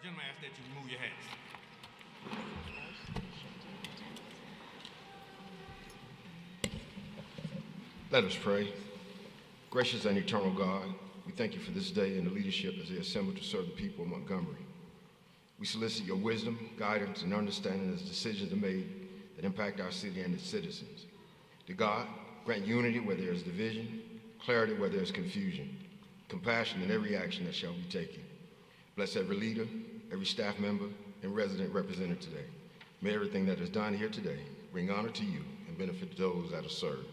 Gentlemen, I ask that you remove your hats. Let us pray. Gracious and eternal God, we thank you for this day and the leadership as they assemble to serve the people of Montgomery. We solicit your wisdom, guidance, and understanding as decisions are made that impact our city and its citizens. To God, grant unity where there is division, clarity where there is confusion, compassion in every action that shall be taken. Bless every leader, every staff member, and resident represented today. May everything that is done here today bring honor to you and benefit those that are served.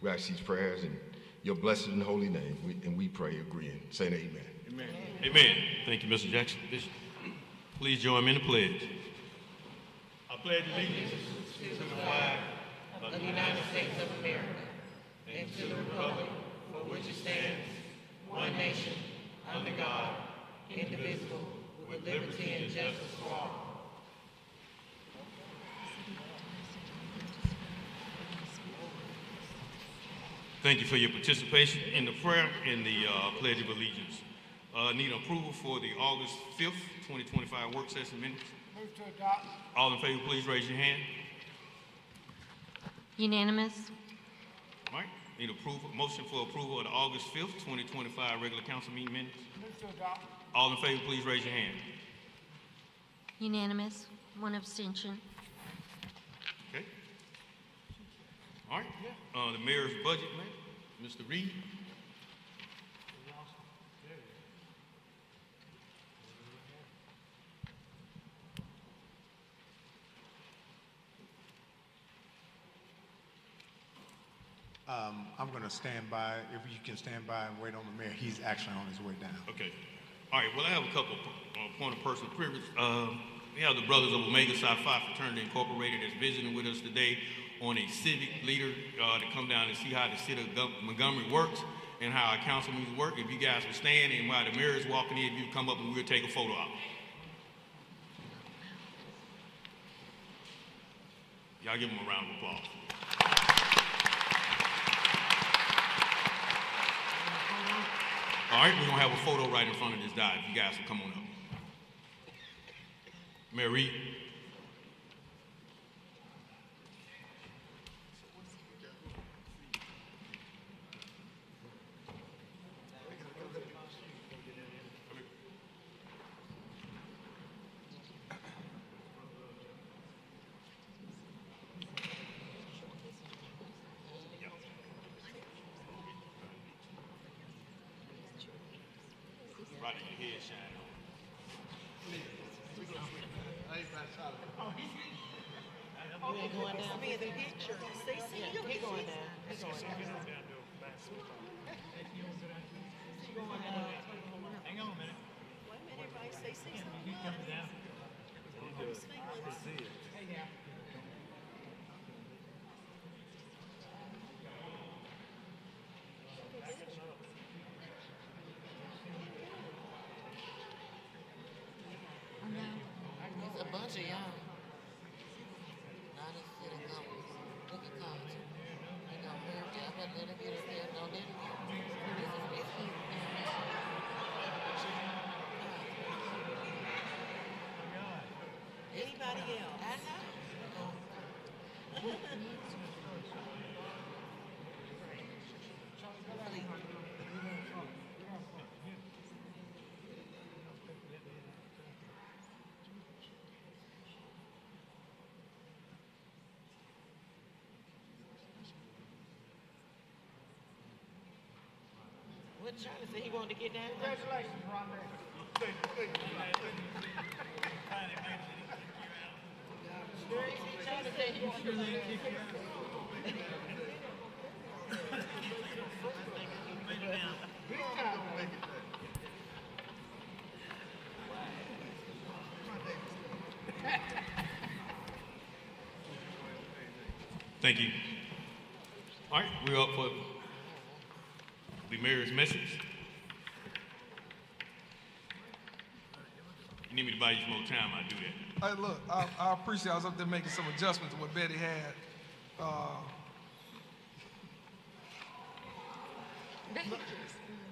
We ask these prayers in your blessed and holy name, and we pray agreeing, saying amen. Amen. Amen. Thank you, Mr. Jackson. Bishop, please join me in the pledge. I pledge allegiance to the flag of the United States of America and to the republic for which it stands, one nation, under God, indivisible, with liberty and justice for all. Thank you for your participation in the prayer and the Pledge of Allegiance. Need approval for the August 5th, 2025 work session minutes. Move to adopt. All in favor, please raise your hand. Unanimous. All right. Need approval, motion for approval of the August 5th, 2025 regular council meeting minutes. Move to adopt. All in favor, please raise your hand. Unanimous. One abstention. Okay. All right. The mayor's budget, man. Mr. Reed. I'm going to stand by. If you can stand by and wait on the mayor, he's actually on his way down. Okay. All right. Well, I have a couple point of personal privilege. We have the Brothers of Omega Psi Phi Fraternity Incorporated that's visiting with us today on a civic leader to come down and see how the city of Montgomery works and how our council meetings work. If you guys would stand and while the mayor is walking in, you come up and we'll take a photo op. Y'all give them a round of applause. All right, we're going to have a photo right in front of this dive. You guys can come on up. Mayor Reed. Right in your head shine on. Oh, he going down. Me in the picture. They see you. He going down. He going down. Hang on a minute. Wait a minute, everybody say something. He's coming down. His feelings. Hey, now. There's a bunch of y'all. Not a city council. Look at council. They gonna hurry up and let him get up there. Don't let him get up there. Anybody else? I know. What Charlie said he wanted to get down? Congratulations, Rhonda. Charlie said he wanted to kick you out. Thank you. All right, we're up for the mayor's message. You need me to buy you some more time, I'll do that. Hey, look, I appreciate I was up there making some adjustments to what Betty had.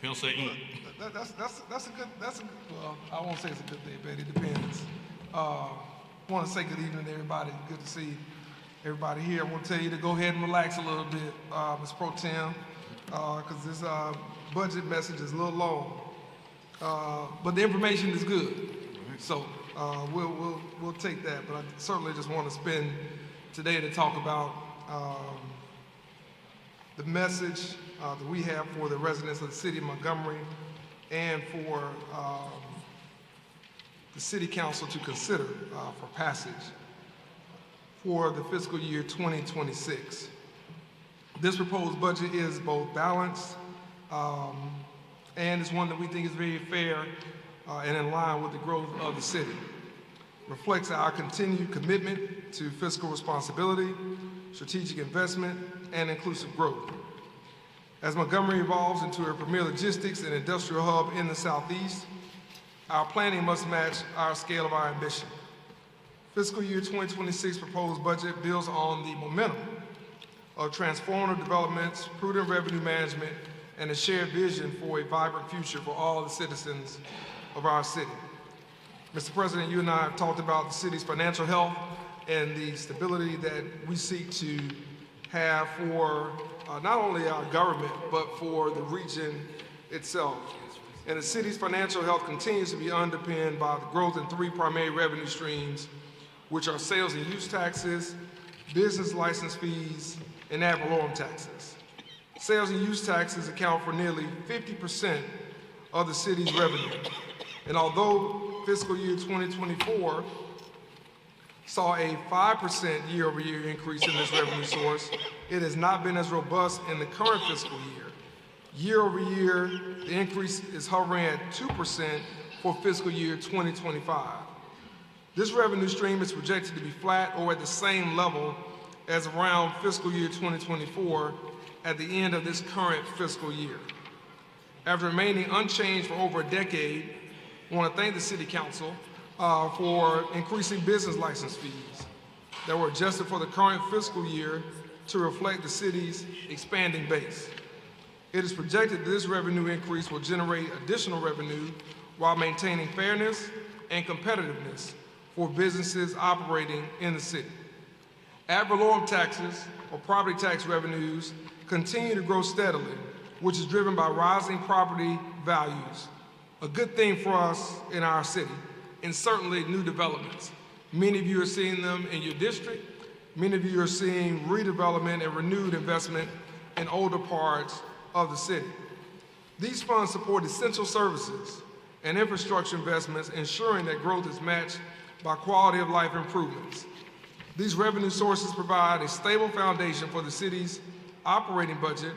He'll say, That's a good, well, I won't say it's a good day, Betty, it depends. Want to say good evening to everybody. Good to see everybody here. I want to tell you to go ahead and relax a little bit, Ms. Pro Tem, because this budget message is a little long. But the information is good. So we'll take that. But I certainly just want to spend today to talk about the message that we have for the residents of the city of Montgomery and for the city council to consider for passage for the fiscal year 2026. This proposed budget is both balanced and it's one that we think is very fair and in line with the growth of the city. Reflects our continued commitment to fiscal responsibility, strategic investment, and inclusive growth. As Montgomery evolves into a premier logistics and industrial hub in the Southeast, our planning must match our scale of our ambition. Fiscal year 2026 proposed budget builds on the momentum of transformative developments, prudent revenue management, and a shared vision for a vibrant future for all the citizens of our city. Mr. President, you and I have talked about the city's financial health and the stability that we seek to have for not only our government, but for the region itself. And the city's financial health continues to be underpinned by the growth in three primary revenue streams, which are sales and use taxes, business license fees, and ad valorem taxes. Sales and use taxes account for nearly 50% of the city's revenue. And although fiscal year 2024 saw a 5% year-over-year increase in this revenue source, it has not been as robust in the current fiscal year. Year-over-year, the increase is hovering at 2% for fiscal year 2025. This revenue stream is projected to be flat or at the same level as around fiscal year 2024 at the end of this current fiscal year. After remaining unchanged for over a decade, I want to thank the City Council for increasing business license fees that were adjusted for the current fiscal year to reflect the city's expanding base. It is projected that this revenue increase will generate additional revenue while maintaining fairness and competitiveness for businesses operating in the city. Ad valorem taxes, or property tax revenues, continue to grow steadily, which is driven by rising property values. A good thing for us in our city, and certainly new developments. Many of you are seeing them in your district. Many of you are seeing redevelopment and renewed investment in older parts of the city. These funds support essential services and infrastructure investments, ensuring that growth is matched by quality of life improvements. These revenue sources provide a stable foundation for the city's operating budget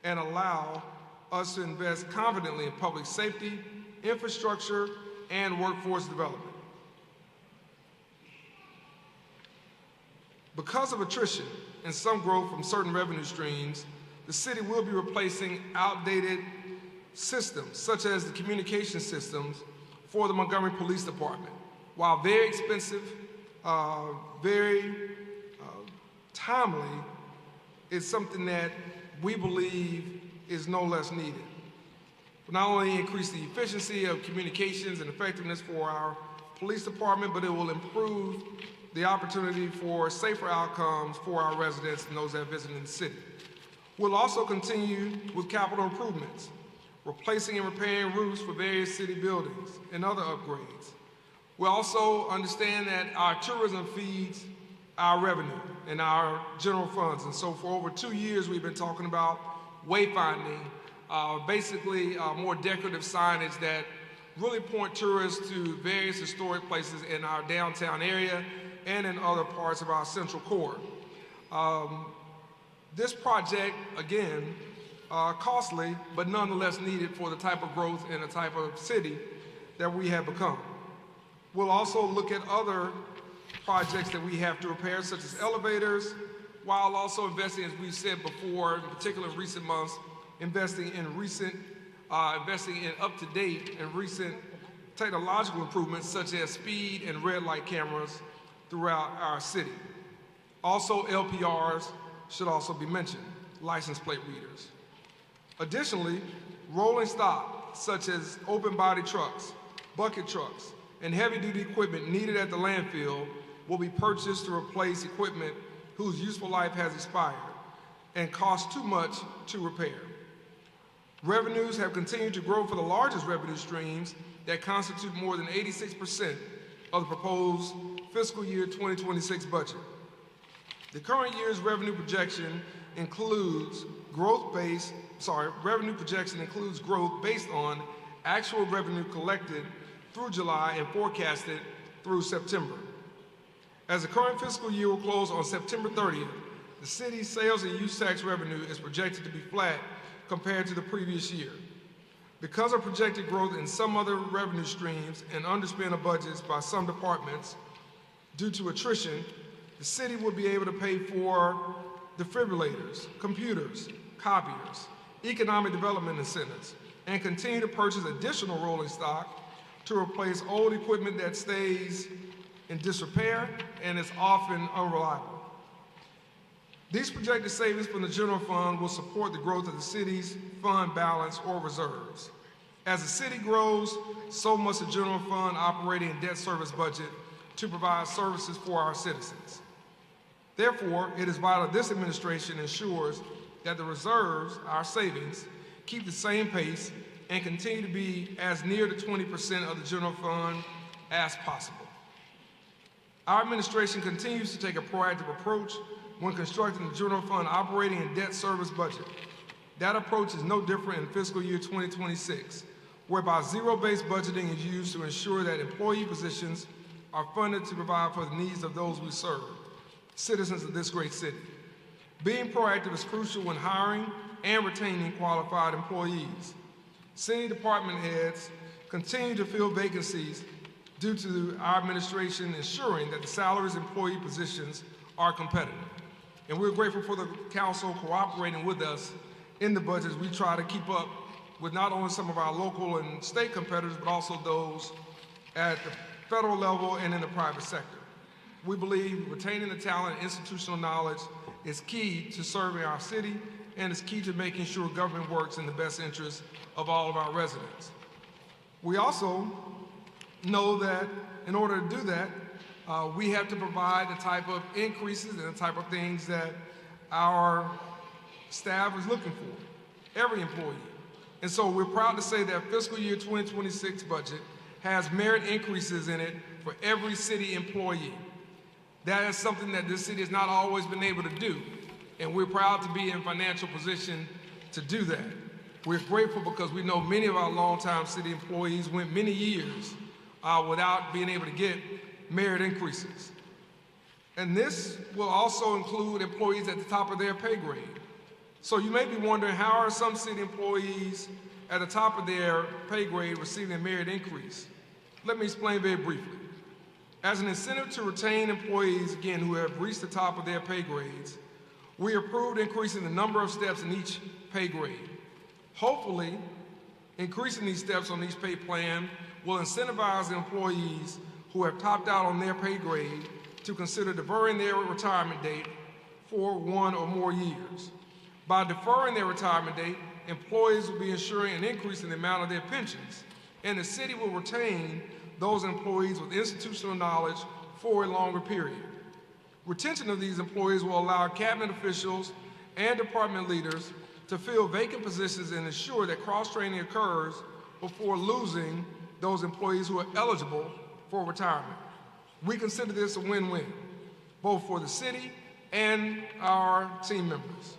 and allow us to invest confidently in public safety, infrastructure, and workforce development. Because of attrition and some growth from certain revenue streams, the city will be replacing outdated systems, such as the communication systems for the Montgomery Police Department. While very expensive, very timely, it's something that we believe is no less needed. Not only increase the efficiency of communications and effectiveness for our police department, but it will improve the opportunity for safer outcomes for our residents and those that visit in the city. We'll also continue with capital improvements, replacing and repairing roofs for various city buildings and other upgrades. We also understand that our tourism feeds our revenue and our general funds. And so for over 2 years, we've been talking about wayfinding, basically more decorative signage that really point tourists to various historic places in our downtown area and in other parts of our central core. This project, again, costly, but nonetheless needed for the type of growth and the type of city that we have become. We'll also look at other projects that we have to repair, such as elevators, while also investing, as we've said before, in particular in recent months, investing in up-to-date and recent technological improvements such as speed and red light cameras throughout our city. Also, LPRs should also be mentioned, license plate readers. Additionally, rolling stock such as open body trucks, bucket trucks, and heavy-duty equipment needed at the landfill will be purchased to replace equipment whose useful life has expired and costs too much to repair. Revenues have continued to grow for the largest revenue streams that constitute more than 86% of the proposed fiscal year 2026 budget. The current year's revenue projection includes growth based on actual revenue collected through July and forecasted through September. As the current fiscal year will close on September 30th, the city's sales and use tax revenue is projected to be flat compared to the previous year. Because of projected growth in some other revenue streams and underspend of budgets by some departments due to attrition, the city will be able to pay for defibrillators, computers, copiers, economic development incentives, and continue to purchase additional rolling stock to replace old equipment that stays in disrepair and is often unreliable. These projected savings from the general fund will support the growth of the city's fund balance or reserves. As the city grows, so must the general fund operating and debt service budget to provide services for our citizens. Therefore, it is vital this administration ensures that the reserves, our savings, keep the same pace and continue to be as near to 20% of the general fund as possible. Our administration continues to take a proactive approach when constructing the general fund operating and debt service budget. That approach is no different in fiscal year 2026, whereby zero-based budgeting is used to ensure that employee positions are funded to provide for the needs of those we serve, citizens of this great city. Being proactive is crucial when hiring and retaining qualified employees. City department heads continue to fill vacancies due to our administration ensuring that the salaries and employee positions are competitive. And we're grateful for the council cooperating with us in the budgets. We try to keep up with not only some of our local and state competitors, but also those at the federal level and in the private sector. We believe retaining the talent and institutional knowledge is key to serving our city and is key to making sure government works in the best interest of all of our residents. We also know that in order to do that, we have to provide the type of increases and the type of things that our staff is looking for, every employee. And so we're proud to say that fiscal year 2026 budget has merit increases in it for every city employee. That is something that this city has not always been able to do, and we're proud to be in financial position to do that. We're grateful because we know many of our longtime city employees went many years without being able to get merit increases. And this will also include employees at the top of their pay grade. So you may be wondering, how are some city employees at the top of their pay grade receiving a merit increase? Let me explain very briefly. As an incentive to retain employees, again, who have reached the top of their pay grades, we approved increasing the number of steps in each pay grade. Hopefully, increasing these steps on each pay plan will incentivize the employees who have topped out on their pay grade to consider deferring their retirement date for 1 or more years. By deferring their retirement date, employees will be ensuring an increase in the amount of their pensions, and the city will retain those employees with institutional knowledge for a longer period. Retention of these employees will allow cabinet officials and department leaders to fill vacant positions and ensure that cross-training occurs before losing those employees who are eligible for retirement. We consider this a win-win, both for the city and our team members.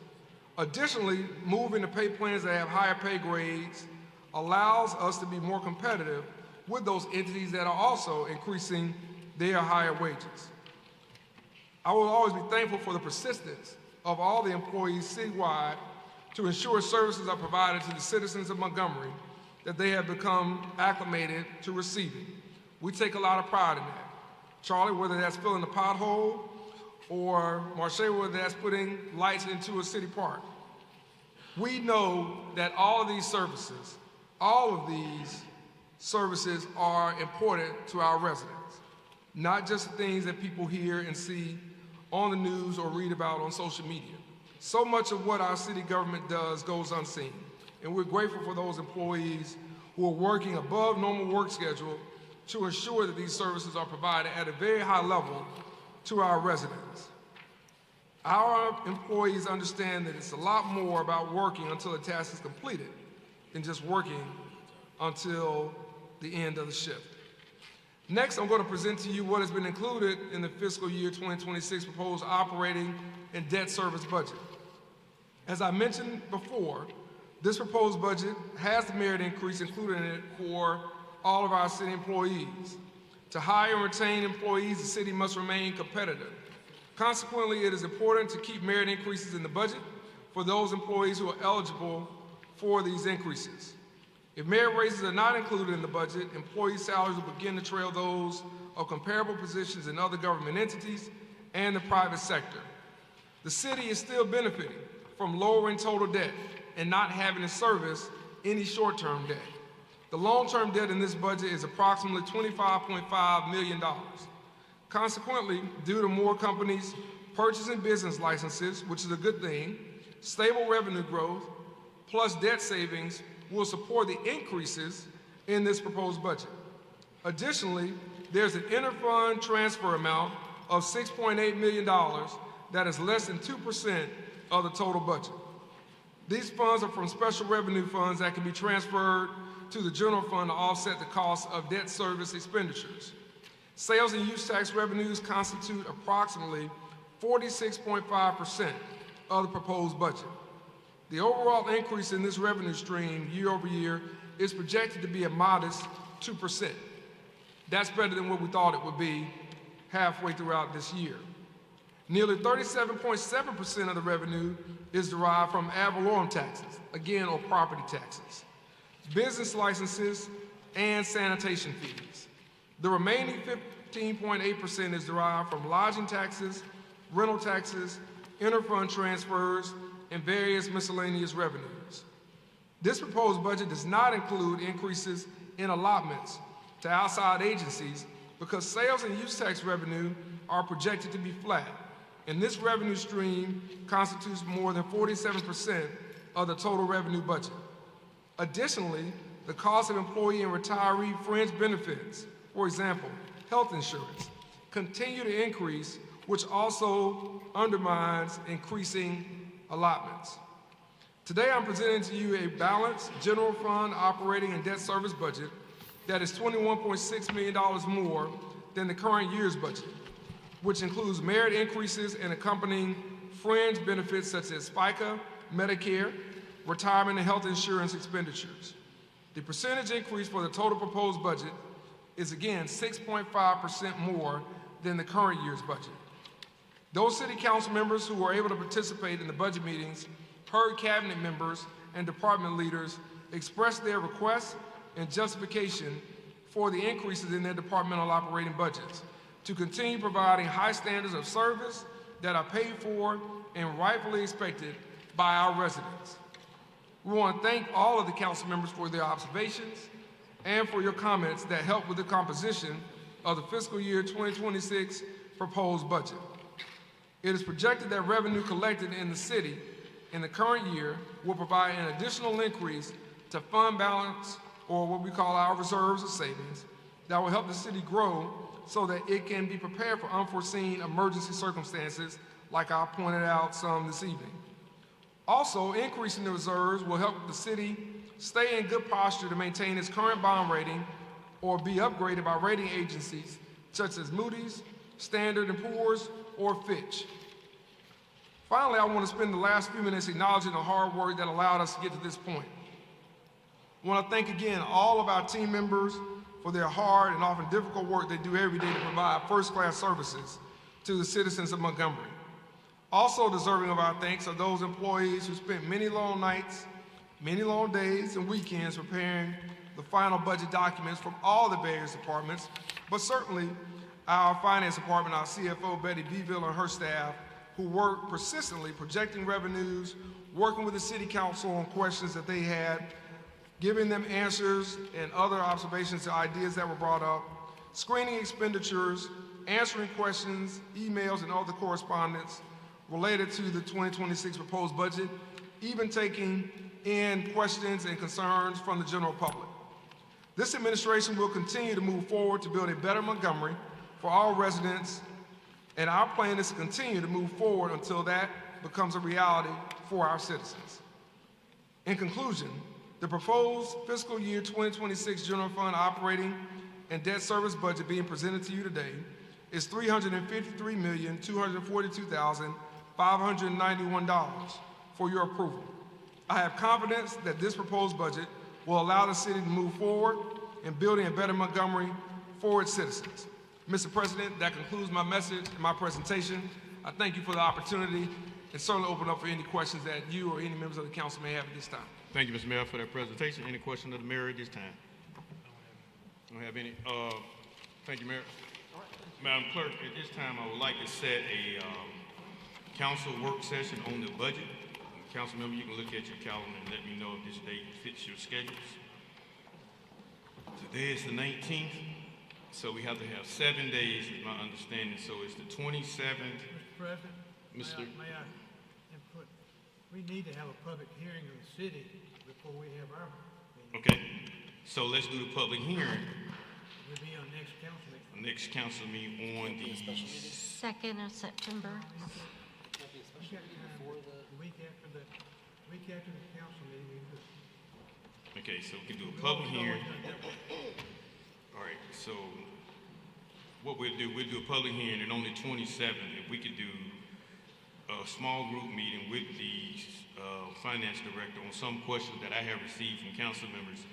Additionally, moving to pay plans that have higher pay grades allows us to be more competitive with those entities that are also increasing their higher wages. I will always be thankful for the persistence of all the employees citywide to ensure services are provided to the citizens of Montgomery that they have become acclimated to receiving. We take a lot of pride in that. Charlie, whether that's filling the pothole, or Marche, whether that's putting lights into a city park. We know that all of these services, all of these services are important to our residents, not just the things that people hear and see on the news or read about on social media. So much of what our city government does goes unseen, and we're grateful for those employees who are working above normal work schedule to ensure that these services are provided at a very high level to our residents. Our employees understand that it's a lot more about working until a task is completed than just working until the end of the shift. Next, I'm going to present to you what has been included in the fiscal year 2026 proposed operating and debt service budget. As I mentioned before, this proposed budget has the merit increase included in it for all of our city employees. To hire and retain employees, the city must remain competitive. Consequently, it is important to keep merit increases in the budget for those employees who are eligible for these increases. If merit raises are not included in the budget, employee salaries will begin to trail those of comparable positions in other government entities and the private sector. The city is still benefiting from lowering total debt and not having to service any short-term debt. The long-term debt in this budget is approximately $25.5 million. Consequently, due to more companies purchasing business licenses, which is a good thing, stable revenue growth, plus debt savings will support the increases in this proposed budget. Additionally, there's an interfund transfer amount of $6.8 million that is less than 2% of the total budget. These funds are from special revenue funds that can be transferred to the general fund to offset the cost of debt service expenditures. Sales and use tax revenues constitute approximately 46.5% of the proposed budget. The overall increase in this revenue stream year over year is projected to be a modest 2%. That's better than what we thought it would be halfway throughout this year. Nearly 37.7% of the revenue is derived from ad valorem taxes, again, or property taxes, business licenses, and sanitation fees. The remaining 15.8% is derived from lodging taxes, rental taxes, interfund transfers, and various miscellaneous revenues. This proposed budget does not include increases in allotments to outside agencies because sales and use tax revenue are projected to be flat, and this revenue stream constitutes more than 47% of the total revenue budget. Additionally, the cost of employee and retiree fringe benefits, for example, health insurance, continue to increase, which also undermines increasing allotments. Today, I'm presenting to you a balanced general fund operating and debt service budget that is $21.6 million more than the current year's budget, which includes merit increases and accompanying fringe benefits such as FICA, Medicare, retirement and health insurance expenditures. The percentage increase for the total proposed budget is again 6.5% more than the current year's budget. Those city council members who were able to participate in the budget meetings heard cabinet members and department leaders express their requests and justification for the increases in their departmental operating budgets to continue providing high standards of service that are paid for and rightfully expected by our residents. We want to thank all of the council members for their observations and for your comments that help with the composition of the fiscal year 2026 proposed budget. It is projected that revenue collected in the city in the current year will provide an additional increase to fund balance, or what we call our reserves or savings, that will help the city grow so that it can be prepared for unforeseen emergency circumstances like I pointed out some this evening. Also, increasing the reserves will help the city stay in good posture to maintain its current bond rating or be upgraded by rating agencies such as Moody's, Standard & Poor's, or Fitch. Finally, I want to spend the last few minutes acknowledging the hard work that allowed us to get to this point. I want to thank again all of our team members for their hard and often difficult work they do every day to provide first-class services to the citizens of Montgomery. Also deserving of our thanks are those employees who spent many long nights, many long days and weekends preparing the final budget documents from all the various departments, but certainly our finance department, our CFO, Betty Beeville, and her staff, who worked persistently projecting revenues, working with the city council on questions that they had, giving them answers and other observations to ideas that were brought up, screening expenditures, answering questions, emails, and other correspondence related to the 2026 proposed budget, even taking in questions and concerns from the general public. This administration will continue to move forward to build a better Montgomery for all residents, and our plan is to continue to move forward until that becomes a reality for our citizens. In conclusion, the proposed fiscal year 2026 general fund operating and debt service budget being presented to you today is $353,242,591 for your approval. I have confidence that this proposed budget will allow the city to move forward in building a better Montgomery for its citizens. Mr. President, that concludes my message and my presentation. I thank you for the opportunity and certainly open up for any questions that you or any members of the council may have at this time. Thank you, Mr. Mayor, for that presentation. Any questions of the mayor at this time? Don't have any. Thank you, Mayor. Madam Clerk, at this time, I would like to set a council work session on the budget. Council member, you can look at your calendar and let me know if this date fits your schedules. Today is the 19th, so we have to have 7 days, is my understanding. So it's the 27th. Mr. President, may I input? We need to have a public hearing in the city before we have our meeting. Okay, so let's do the public hearing. We'll be on next council meeting. Next council meeting on the 2nd of September. The week after the council meeting, we could. Okay, so we can do a public hearing. All right, so what we'll do a public hearing, and on the 27th, if we could do a small group meeting with the finance director on some questions that I have received from council members,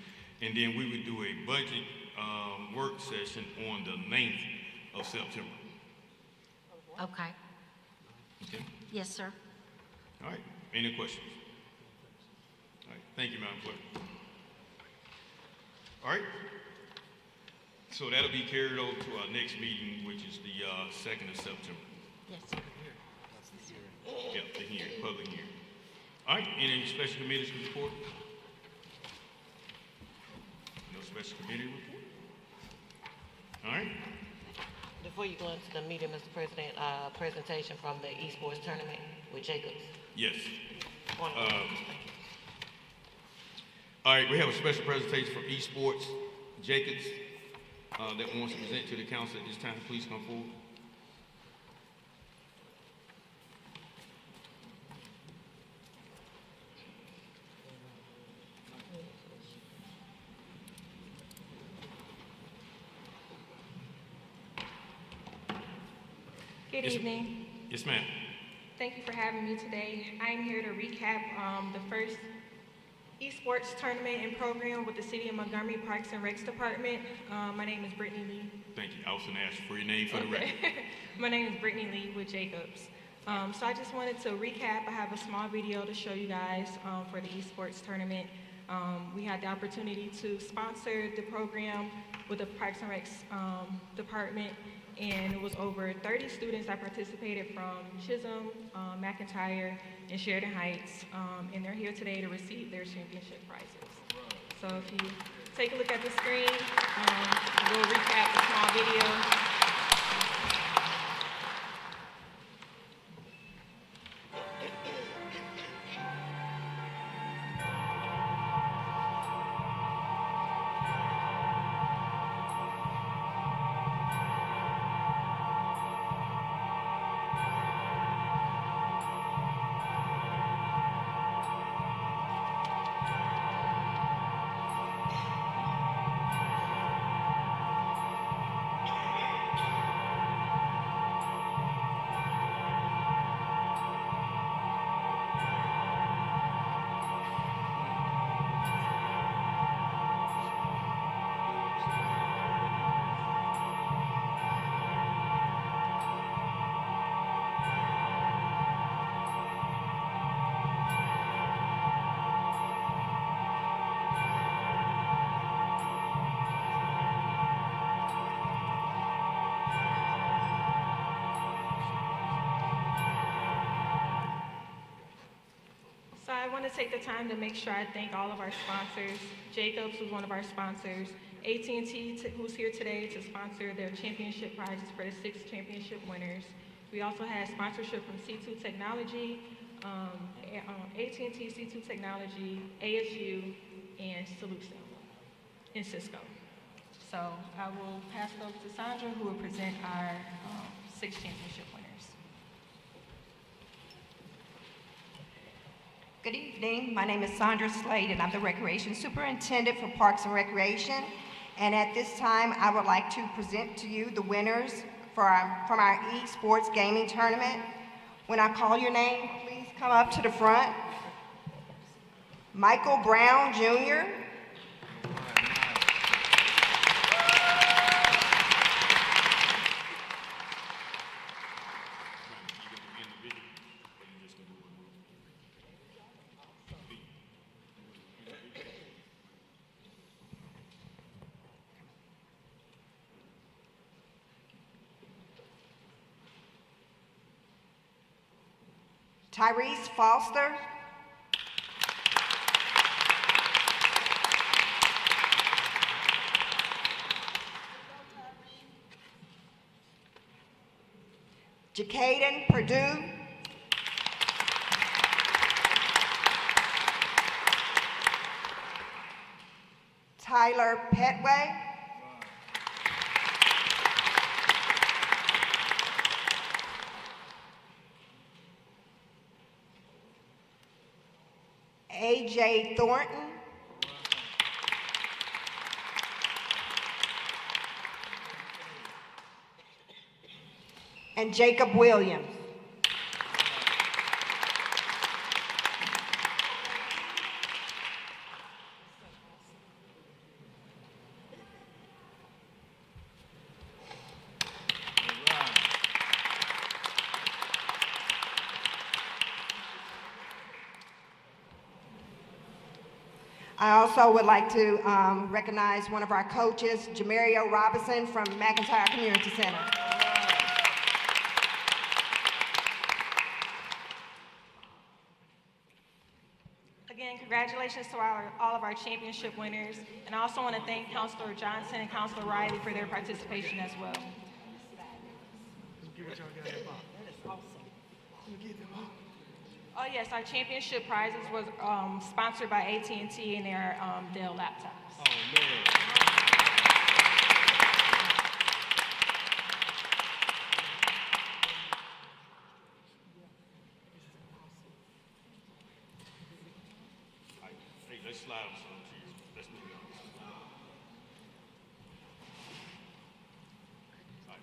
and then we would do a budget work session on the 9th of September. Okay. Okay? Yes, sir. All right, any questions? All right, thank you, Madam Clerk. All right, so that'll be carried over to our next meeting, which is the 2nd of September. Yes, sir. Yeah, the hearing, public hearing. All right, any special committees report? No special committee report? All right. Before you go into the meeting, Mr. President, presentation from the Esports tournament with Jacobs. Yes. One- All right, we have a special presentation from Esports. Jacobs that wants to present to the council at this time, please come forward. Good Yes, evening. Yes, ma'am. Thank you for having me today. I am here to recap the first Esports tournament and program with the City of Montgomery Parks and Recs Department. My name is Brittany Lee. Thank you. I was going to ask you for your name for the record. My name is Brittany Lee with Jacobs. So I just wanted to recap. I have a small video to show you guys for the Esports tournament. We had the opportunity to sponsor the program with the Parks and Recs Department, and it was over 30 students that participated from Chisholm, McIntyre, and Sheridan Heights, and they're here today to receive their championship prizes. So if you take a look at the screen, we'll recap the small video. to take the time to make sure I thank all of our sponsors. Jacobs was one of our sponsors. AT&T, who's here today to sponsor their championship prizes for the 6 championship winners. We also had sponsorship from C2 Technology, AT&T, C2 Technology, ASU, and Solution, and Cisco. So I will pass it over to Sandra, who will present our 6 championship winners. Good evening. My name is Sandra Slade, and I'm the Recreation Superintendent for Parks and Recreation. And at this time, I would like to present to you the winners from our Esports gaming tournament. When I call your name, please come up to the front. Michael Brown, Jr. Tyrese Foster. Jacaden Purdue. Tyler Petway. AJ Thornton. And Jacob Williams. I also would like to recognize one of our coaches, Jamario Robinson from McIntyre Community Center. Again, congratulations to all of our championship winners. And I also want to thank Councillor Johnson and Councillor Riley for their participation as well. Oh yes, our championship prizes was sponsored by AT&T and their Dell laptops. Oh, man. Hey, let's slide on some cheese. Let's move on. All right,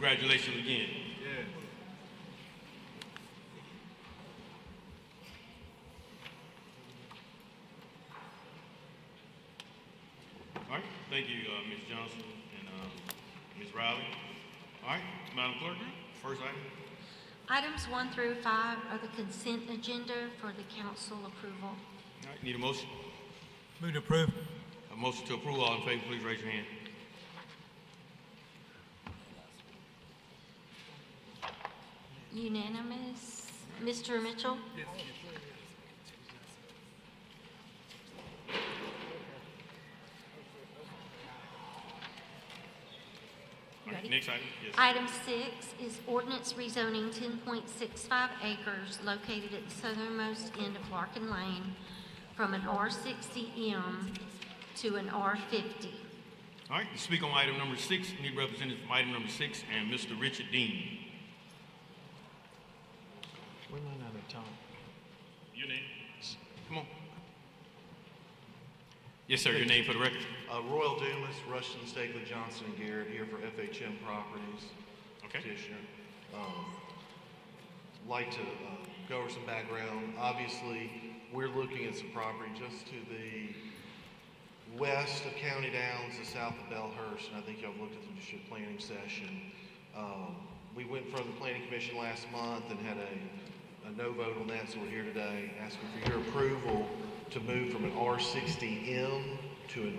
Congratulations again. Yeah. All right, thank you, Ms. Johnson and Ms. Riley. All right, Madam Clerk, first item. Items 1 through 5 are the consent agenda for the council approval. All right, need a motion? Move to approve. A motion to approve. All in favor, please raise your hand. Unanimous. Mr. Mitchell? Yes. All right, next item. Yes. Item 6 is ordinance rezoning 10.65 acres located at the southernmost end of Lark and Lane from an R60M to an R50. All right, to speak on item number 6, need representative from item number 6 and Mr. Richard Dean. We're not out of time. Your name? Come on. Yes, sir. Your name for the record. Royal Dumas, Rushton, Stakely, Johnson, and Garrett here for FHM Properties. Okay. Petitioner. Like to go over some background. Obviously, we're looking at some property just to the west of County Downs, the south of Bellhurst, and I think y'all looked at the district planning session. We went from the planning commission last month and had a no vote on that, so we're here today asking for your approval to move from an R60M to an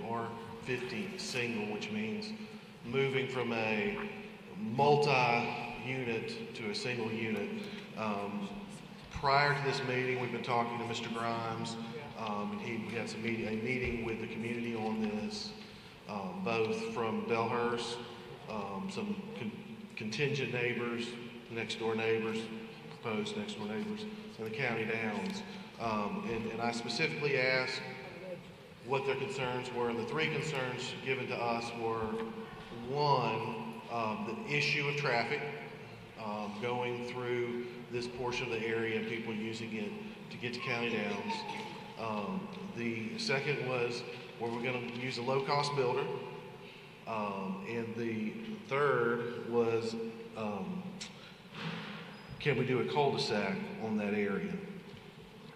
R50 single, which means moving from a multi-unit to a single unit. Prior to this meeting, we've been talking to Mr. Grimes, and we had a meeting with the community on this, both from Bellhurst, some contingent neighbors, next door neighbors, proposed next door neighbors, and the County Downs. And I specifically asked what their concerns were, and the three concerns given to us were, one, the issue of traffic going through this portion of the area and people using it to get to County Downs. The second was where we're going to use a low-cost builder. And the third was, can we do a cul-de-sac on that area?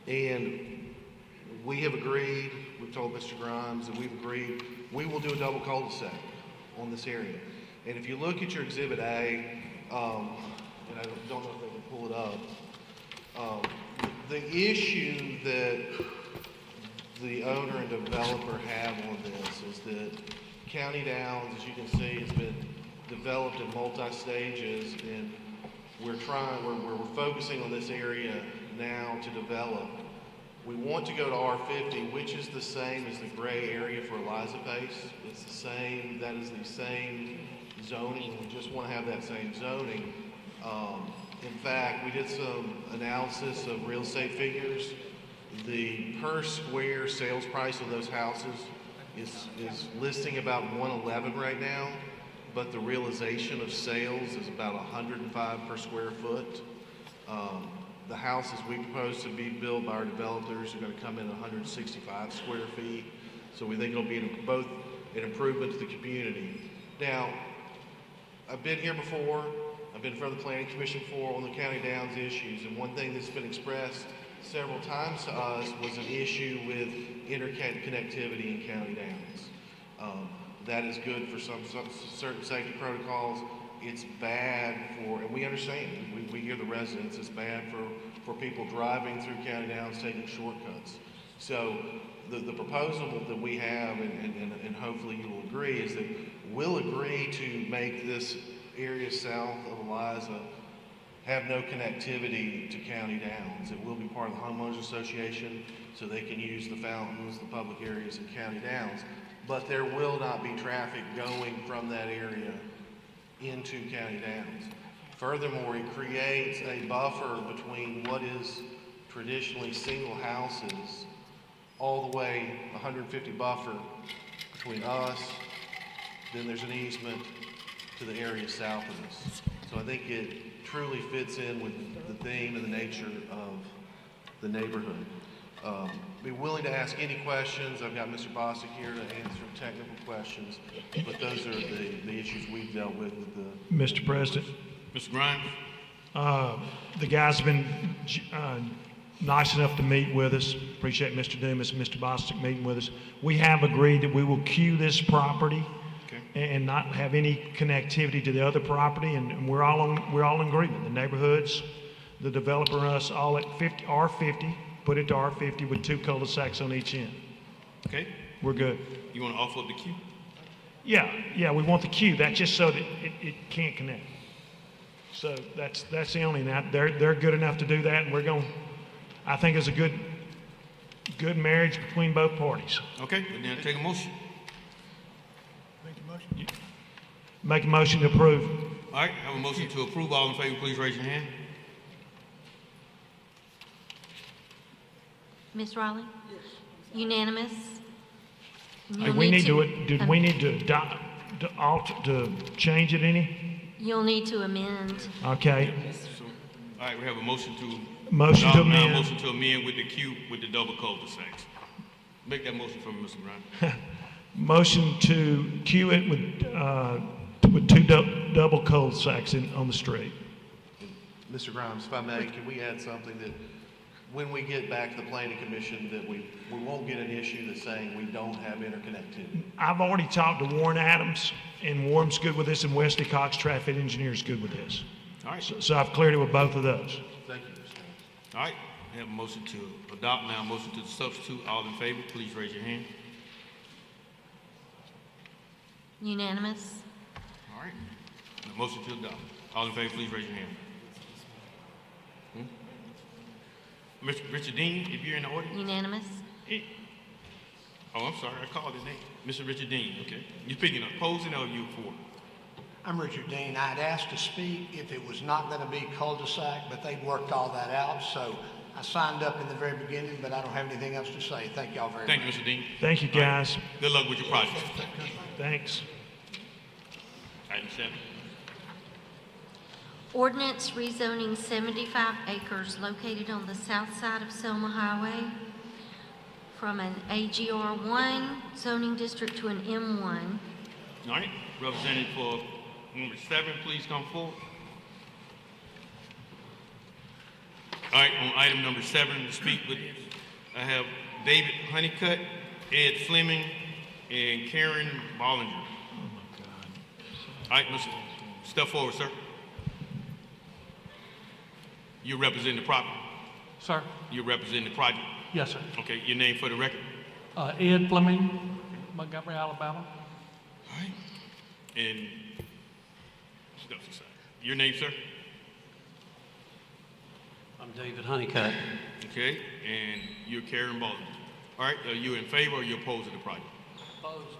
And we have agreed, we've told Mr. Grimes that we've agreed, we will do a double cul-de-sac on this area. And if you look at your Exhibit A, and I don't know if they can pull it up, the issue that the owner and developer have on this is that County Downs, as you can see, has been developed in multi-stages, and we're focusing on this area now to develop. We want to go to R50, which is the same as the gray area for Eliza Pace. It's the same, that is the same zoning. We just want to have that same zoning. In fact, we did some analysis of real estate figures. The per square sales price of those houses is listing about 111 right now, but the realization of sales is about 105 per square foot. The houses we propose to be built by our developers are going to come in 165 square feet, so we think it'll be both an improvement to the community. Now, I've been here before, I've been in front of the Planning Commission before on the County Downs issues, and one thing that's been expressed several times to us was an issue with interconnectivity in County Downs. That is good for some certain safety protocols. It's bad for, and we understand, we hear the residents, it's bad for people driving through County Downs taking shortcuts. So the proposal that we have, and hopefully you will agree, is that we'll agree to make this area south of Eliza have no connectivity to County Downs. It will be part of the homeowners association, so they can use the fountains, the public areas in County Downs. But there will not be traffic going from that area into County Downs. Furthermore, it creates a buffer between what is traditionally single houses, all the way 150 buffer between us, then there's an easement to the area south of us. So I think it truly fits in with the theme and the nature of the neighborhood. Be willing to ask any questions. I've got Mr. Bostic here to answer technical questions, but those are the issues we've dealt with the... Mr. President. Mr. Grimes? The guys have been nice enough to meet with us. Appreciate Mr. Dumas and Mr. Bostic meeting with us. We have agreed that we will queue this property and not have any connectivity to the other property, and we're all in agreement. The neighborhoods, the developer, and us, all at R50, put it to R50 with 2 cul-de-sacs on each end. Okay. We're good. You want to offer up the queue? Yeah, we want the queue. That's just so that it can't connect. So that's the only, now they're good enough to do that, and I think it's a good marriage between both parties. Okay, then take a motion. Make a motion to approve. All right, I have a motion to approve. All in favor, please raise your hand. Ms. Raleigh? Yes. Unanimous? Hey, we need to change it any? You'll need to amend. Okay. So, all right, we have a motion to Motion to Now, amend. motion to amend with the Q with the double cul-de-sacs. Make that motion for me, Mr. Brown. Motion to queue it with two double cul-de-sacs on the street. Mr. Grimes, if I may, can we add something that when we get back to the planning commission, that we won't get an issue that's saying we don't have interconnectivity? I've already talked to Warren Adams, and Warren's good with this, and Wesley Cox, traffic engineer's good with this. All right. So I've cleared it with both of those. Thank you, Mr. Grimes. All right. We have a motion to adopt now. Motion to substitute. All in favor, please raise your hand. Unanimous? All right. The motion to adopt. All in favor, please raise your hand. Mr. Richard Dean, if you're in the audience. Unanimous? Oh, I'm sorry, I called his name. Mr. Richard Dean, okay. You picking up, opposing or you for? I'm Richard Dean. I'd asked to speak if it was not going to be cul-de-sac, but they'd worked all that out. So I signed up in the very beginning, but I don't have anything else to say. Thank y'all very much. Thank you, Mr. Dean. Thank you, guys. Right. Good luck with your project. Thanks. Item 7. Ordinance rezoning 75 acres located on the south side of Selma Highway from an AGR1 zoning district to an M1. All right, representative for number 7, please come forward. All right, on item number 7 to speak with, I have David Honeycutt, Ed Fleming, and Karen Bollinger. Oh my God. All right, Mr. Step forward, sir. You represent the property? Sir? You represent the project? Yes, sir. Okay, your name for the record? Ed Fleming, Montgomery, Alabama. All right. And step aside. Your name, sir? I'm David Honeycutt. Okay, and you're Karen Baldwin. All right, are you in favor or you opposed to the project? Opposed.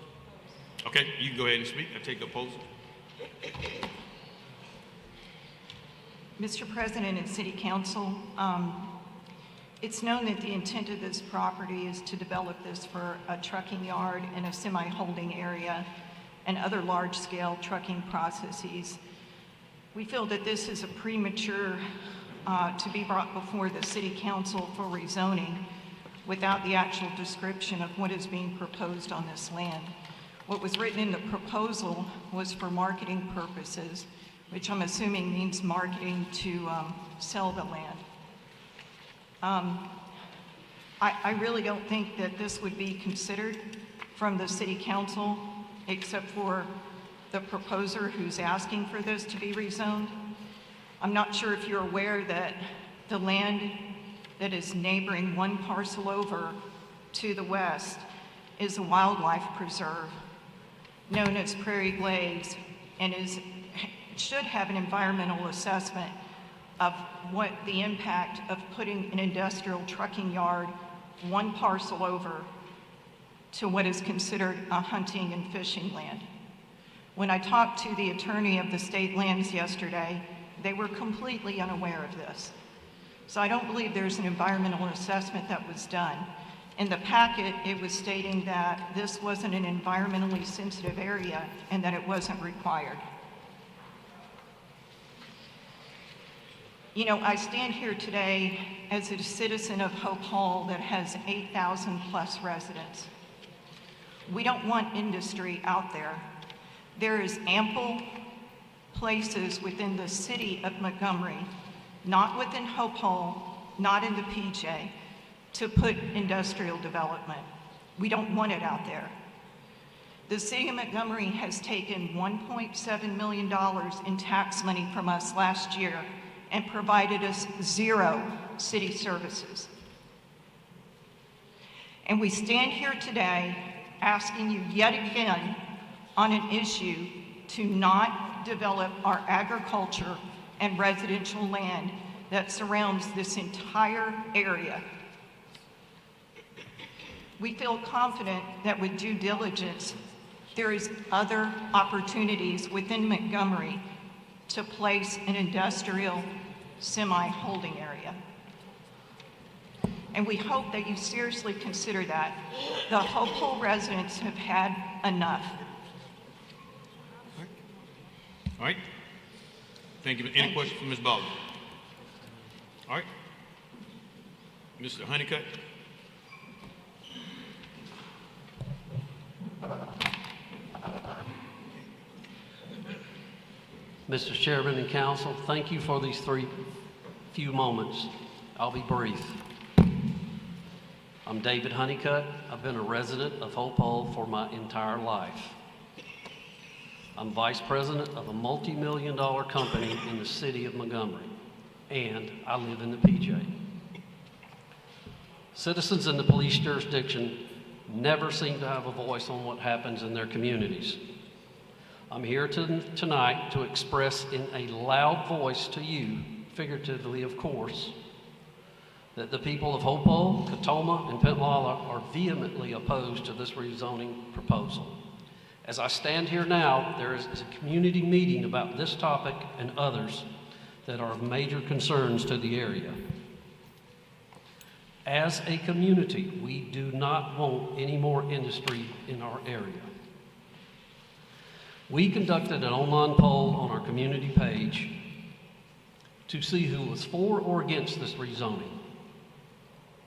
Okay, you can go ahead and speak. I take the opposed. Mr. President and City Council, it's known that the intent of this property is to develop this for a trucking yard and a semi-holding area and other large-scale trucking processes. We feel that this is a premature to be brought before the City Council for rezoning without the actual description of what is being proposed on this land. What was written in the proposal was for marketing purposes, which I'm assuming means marketing to sell the land. I really don't think that this would be considered from the City Council, except for the proposer who's asking for this to be rezoned. I'm not sure if you're aware that the land that is neighboring one parcel over to the west is a wildlife preserve known as Prairie Glades, and should have an environmental assessment of what the impact of putting an industrial trucking yard one parcel over to what is considered a hunting and fishing land. When I talked to the attorney of the state lands yesterday, they were completely unaware of this. So I don't believe there's an environmental assessment that was done. In the packet, it was stating that this wasn't an environmentally sensitive area and that it wasn't required. You know, I stand here today as a citizen of Hope Hall that has 8,000 plus residents. We don't want industry out there. There is ample places within the city of Montgomery, not within Hope Hall, not in the PJ, to put industrial development. We don't want it out there. The city of Montgomery has taken $1.7 million in tax money from us last year and provided us 0 city services. And we stand here today asking you yet again on an issue to not develop our agriculture and residential land that surrounds this entire area. We feel confident that with due diligence, there is other opportunities within Montgomery to place an industrial semi-holding area. And we hope that you seriously consider that. The Hopeful residents have had enough. All right. Thank you. Any questions for Ms. Baldwin? All right. Mr. Honeycutt. Mr. Chairman and Council, thank you for these few moments. I'll be brief. I'm David Honeycutt. I've been a resident of Hope Hull for my entire life. I'm vice president of a multi-million-dollar company in the city of Montgomery, and I live in the PJ. Citizens in the police jurisdiction never seem to have a voice on what happens in their communities. I'm here tonight to express in a loud voice to you, figuratively of course, that the people of Hope Hull, Katoma, and Pentlala are vehemently opposed to this rezoning proposal. As I stand here now, there is a community meeting about this topic and others that are of major concerns to the area. As a community, we do not want any more industry in our area. We conducted an online poll on our community page to see who was for or against this rezoning.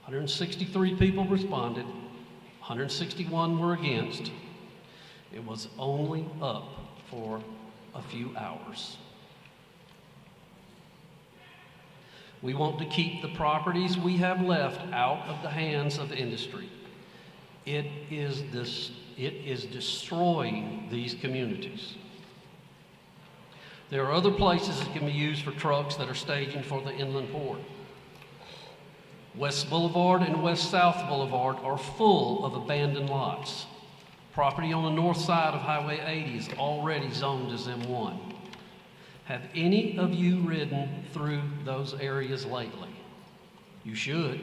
163 people responded, 161 were against. It was only up for a few hours. We want to keep the properties we have left out of the hands of industry. It is destroying these communities. There are other places that can be used for trucks that are staging for the inland port. West Boulevard and West South Boulevard are full of abandoned lots. Property on the north side of Highway 80 is already zoned as M1. Have any of you ridden through those areas lately? You should.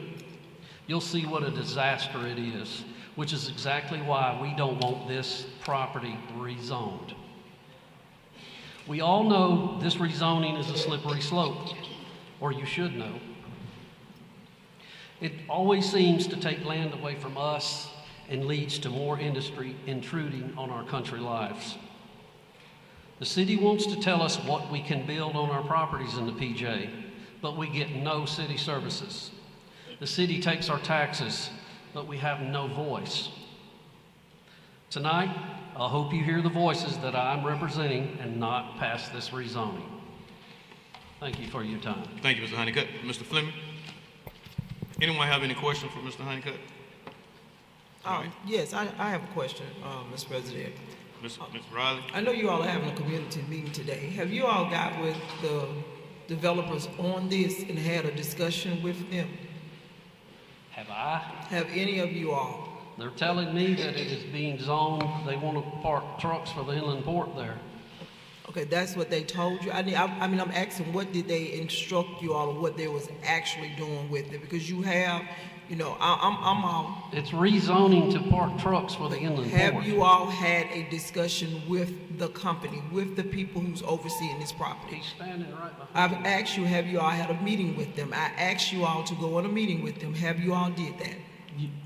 You'll see what a disaster it is, which is exactly why we don't want this property rezoned. We all know this rezoning is a slippery slope, or you should know. It always seems to take land away from us and leads to more industry intruding on our country lives. The city wants to tell us what we can build on our properties in the PJ, but we get no city services. The city takes our taxes, but we have no voice. Tonight, I hope you hear the voices that I'm representing and not pass this rezoning. Thank you for your time. Thank you, Mr. Honeycutt. Mr. Fleming? Anyone have any questions for Mr. Honeycutt? Yes, I have a question, Mr. President. Ms. Riley? I know you all are having a community meeting today. Have you all got with the developers on this and had a discussion with them? Have I? Have any of you all? They're telling me that it is being zoned. They want to park trucks for the inland port there. Okay, that's what they told you. I mean, I'm asking, what did they instruct you all, or what they was actually doing with it? Because you have, you know, I'm all. It's rezoning to park trucks for the inland port. Have you all had a discussion with the company, with the people who's overseeing this property? He's standing right behind I've asked you, have you all had a meeting with them? I asked you all to go on a meeting with them. Have you all did that?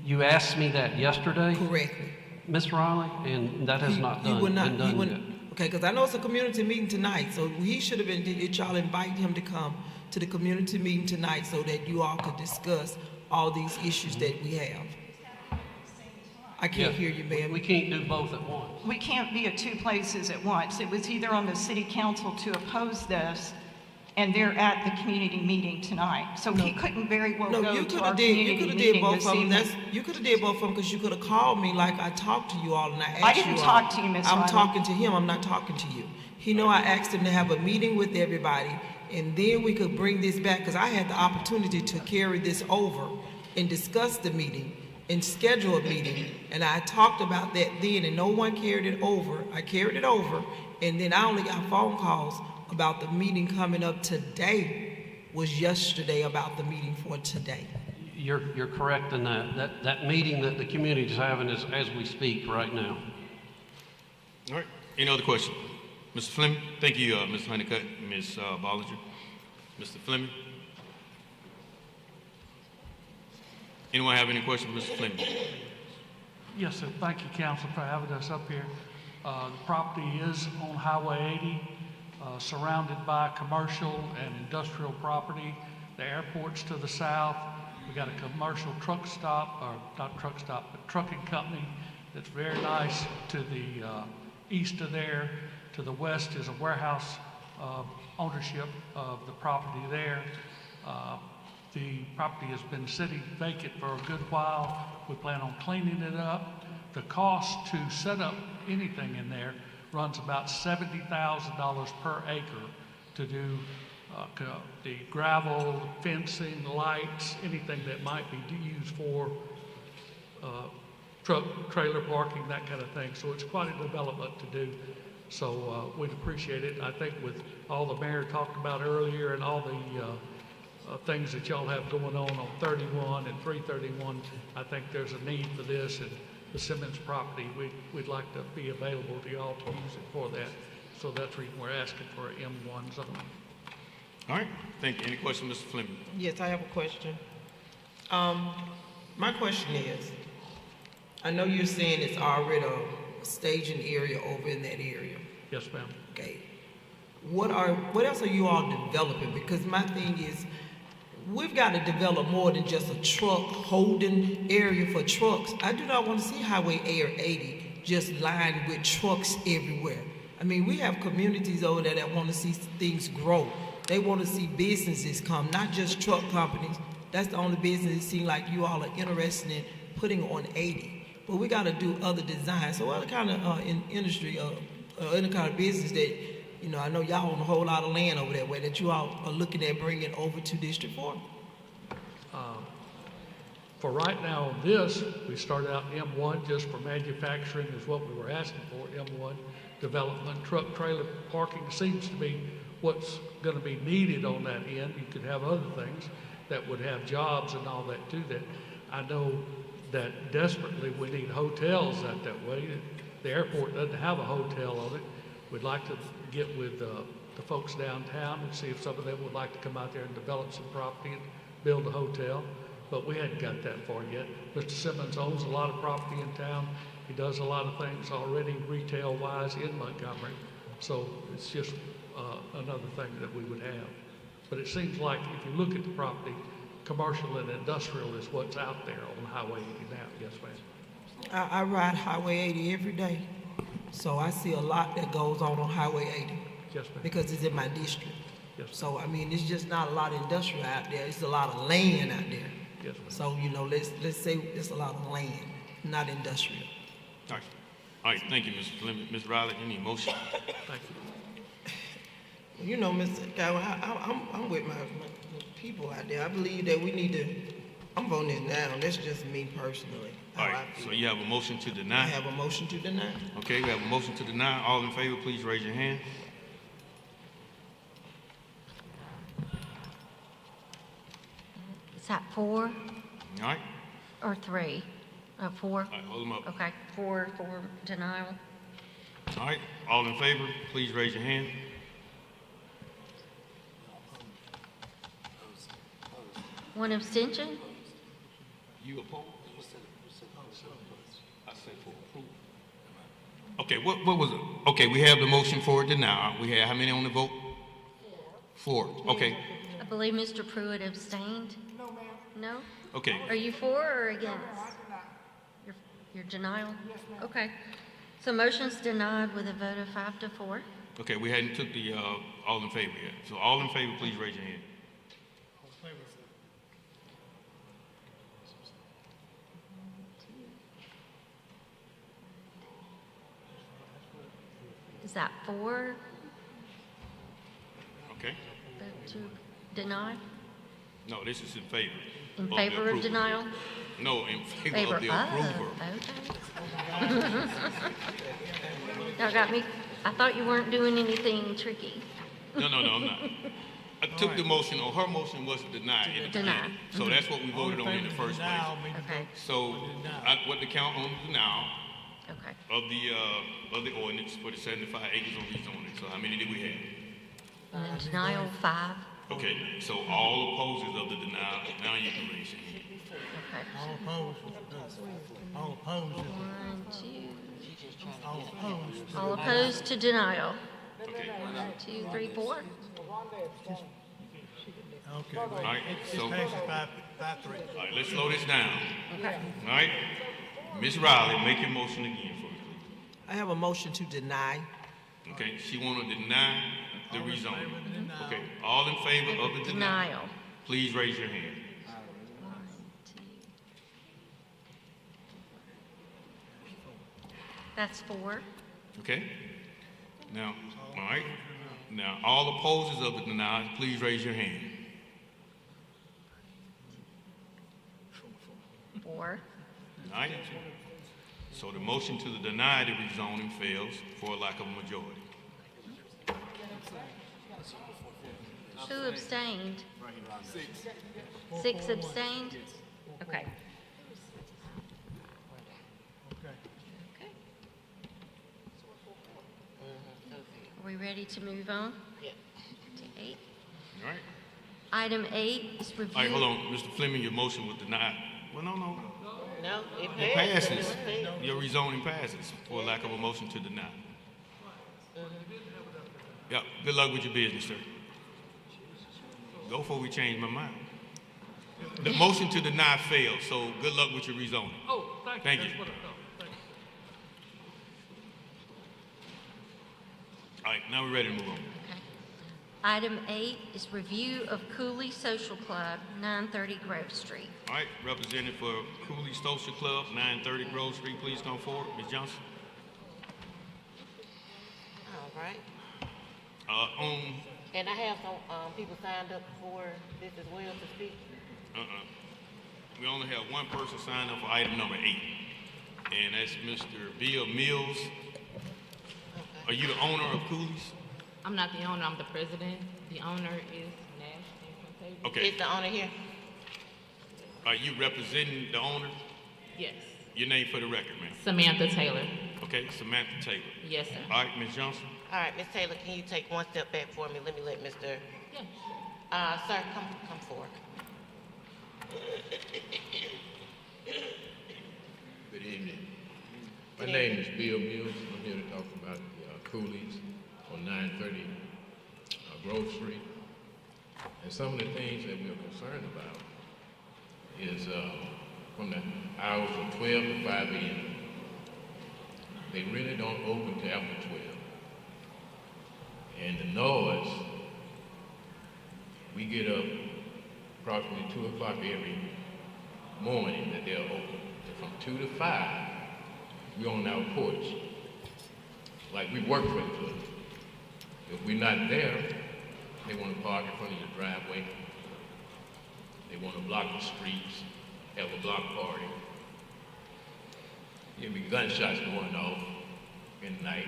You asked me that yesterday? Correctly. Ms. Riley, and that has not been done yet. Okay, because I know it's a community meeting tonight, so he should have been, did y'all invite him to come to the community meeting tonight so that you all could discuss all these issues that we have? I can't hear you, ma'am. We can't do both at once. We can't be at two places at once. It was either on the city council to oppose this, and they're at the community meeting tonight. So he couldn't very well go to our community meeting this evening. You could have did both of them because you could have called me like I talked to you all and I asked you all. I didn't talk to you, Ms. I'm Riley. talking to him, I'm not talking to you. He know I asked him to have a meeting with everybody and then we could bring this back because I had the opportunity to carry this over and discuss the meeting and schedule a meeting, and I talked about that then and no one carried it over. I carried it over and then I only got phone calls about the meeting coming up today was yesterday about the meeting for today. You're correct in that. That meeting that the community is having is as we speak right now. All right. Any other question? Mr. Fleming? Thank you, Mr. Honeycutt, Ms. Bollinger. Mr. Fleming? Anyone have any questions for Mr. Fleming? Yes, sir. Thank you, Council, for having us up here. The property is on Highway 80. Surrounded by commercial and industrial property. The airport's to the south. We got a commercial truck stop, or not truck stop, but trucking company that's very nice to the east of there. To the west is a warehouse ownership of the property there. The property has been sitting vacant for a good while. We plan on cleaning it up. The cost to set up anything in there runs about $70,000 per acre to do the gravel, fencing, lights, anything that might be used for truck, trailer parking, that kind of thing. So it's quite a development to do. So we'd appreciate it. I think with all the mayor talked about earlier and all the things that y'all have going on 31 and 331, I think there's a need for this, and the Simmons property, we'd like to be available to y'all to use it for that. So that's the reason we're asking for an M1 zone. All right, thank you. Any questions, Mr. Fleming? Yes, I have a question. My question is, I know you're saying it's already a staging area over in that area. Yes, ma'am. Okay. What else are you all developing? Because my thing is, we've got to develop more than just a truck holding area for trucks. I do not want to see Highway 80 just lined with trucks everywhere. I mean, we have communities over there that want to see things grow. They want to see businesses come, not just truck companies. That's the only business it seems like you all are interested in putting on 80. But we got to do other designs. So what kind of industry, any kind of business that, you know, I know y'all own a whole lot of land over that way that you all are looking at bringing over to District 4? For right now on this, we started out M1 just for manufacturing is what we were asking for, M1 development. Truck trailer parking seems to be what's going to be needed on that end. You could have other things that would have jobs and all that too. That I know that desperately we need hotels out that way. The airport doesn't have a hotel on it. We'd like to get with the folks downtown and see if some of them would like to come out there and develop some property and build a hotel. But we hadn't got that far yet. Mr. Simmons owns a lot of property in town. He does a lot of things already retail-wise in Montgomery. So it's just another thing that we would have. But it seems like if you look at the property, commercial and industrial is what's out there on Highway 80 now. Yes, ma'am. I ride Highway 80 every day. So I see a lot that goes on Highway 80. Yes, ma'am. Because it's in my district. Yes. So, I mean, it's just not a lot of industrial out there. It's a lot of land out there. Yes, ma'am. So, you know, let's say it's a lot of land, not industrial. All right. All right, thank you, Mr. Fleming. Ms. Riley, any motion? Thank you. You know, Mr. Gow, I'm with my people out there. I believe that we need to, I'm voting this down. That's just me personally. All right, so you have a motion to deny? I have a motion to deny. Okay, we have a motion to deny. All in favor, please raise your hand. Is that 4 All right. or 3? 4? All right, hold them up. Okay, 4 for denial. All right, all in favor, please raise your hand. One abstention? You opposed? I said for approval. Okay, what was it? Okay, we have the motion for denial. We have how many on the vote? 4. Okay. I believe Mr. Pruitt abstained. No, ma'am. No? Okay. Are you for or against? Your denial? Yes, ma'am. Okay. So motion's denied with a vote of 5 to 4. Okay, we hadn't took the all in favor yet. So all in favor, please raise your hand. Is that 4? Okay. Vote to deny? No, this is in favor. In favor of denial? No, in favor of the approval. Okay. Y'all got me. I thought you weren't doing anything tricky. No, I'm not. I took the motion, or her motion was to deny it. Deny. So that's what we voted on in the first place. Okay. So what the count on now Okay. of the ordinance for the 75 acres on rezoning. So how many did we have? And then denial 5. Okay, so all opposers of the denial, now you can raise your hand. Okay. All opposed. All opposed. 1, 2. All opposed. All opposed to denial. Okay. 1, 2, 3, 4. Okay. Okay. All right, so, all passes 5-3. right, let's slow this down. Okay. All right? Ms. Riley, make your motion again for me, I have a motion to deny. please. Okay, she want to deny the rezoning. Okay, all in favor of the denial? Denial. Please raise your hand. That's 4. Okay? Now, all right? Now, all opposers of the denial, please raise your hand. 4. All right? So the motion to deny the rezoning fails for lack of a majority. Who abstained? 6 abstained? Okay. Are we ready to move on? Yeah. To 8? All right? Item 8 is review. All right, hold on. Mr. Fleming, your motion was denied. Well, no. No, it It passes. passes. Your rezoning passes for lack of a motion to deny. Yeah, good luck with your business, sir. Go before we change my mind. The motion to deny failed, so good luck with your rezoning. Oh, Thank you. That's what I thought. Thank you. All right, now we're ready to move on. Item 8 is review of Coolie Social Club, 930 Grove Street. All right, representative for Coolie Social Club, 930 Grove Street, please come forward. Ms. Johnson. All right. And I have some people signed up for this as well to speak. We only have one person signed up for item number 8, and that's Mr. Bill Mills. Are you the owner of Cooley's? I'm not the owner, I'm the president. The owner is Nash and Contagious. Okay. Is the owner here? Are you representing the owner? Yes. Your name for the record, ma'am. Samantha Taylor. Okay, Samantha Taylor. Yes, sir. All right, Ms. Johnson. All right, Ms. Taylor, can you take one step back for me? Let me let Mr. Yeah. Sir, come forward. Good evening. My name is Bill Mills. I'm here to talk about the Coolies on 930 Grove Street. And some of the things that we're concerned about is from the hours of 12 to 5 a.m. They really don't open till after 12. And the noise, we get up approximately 2 o'clock every morning that they're open. From 2 to 5, we're on our porch, like we work for the club. If we're not there, they want to park in front of your driveway. They want to block the streets, have a block party. There'll be gunshots going off in the night.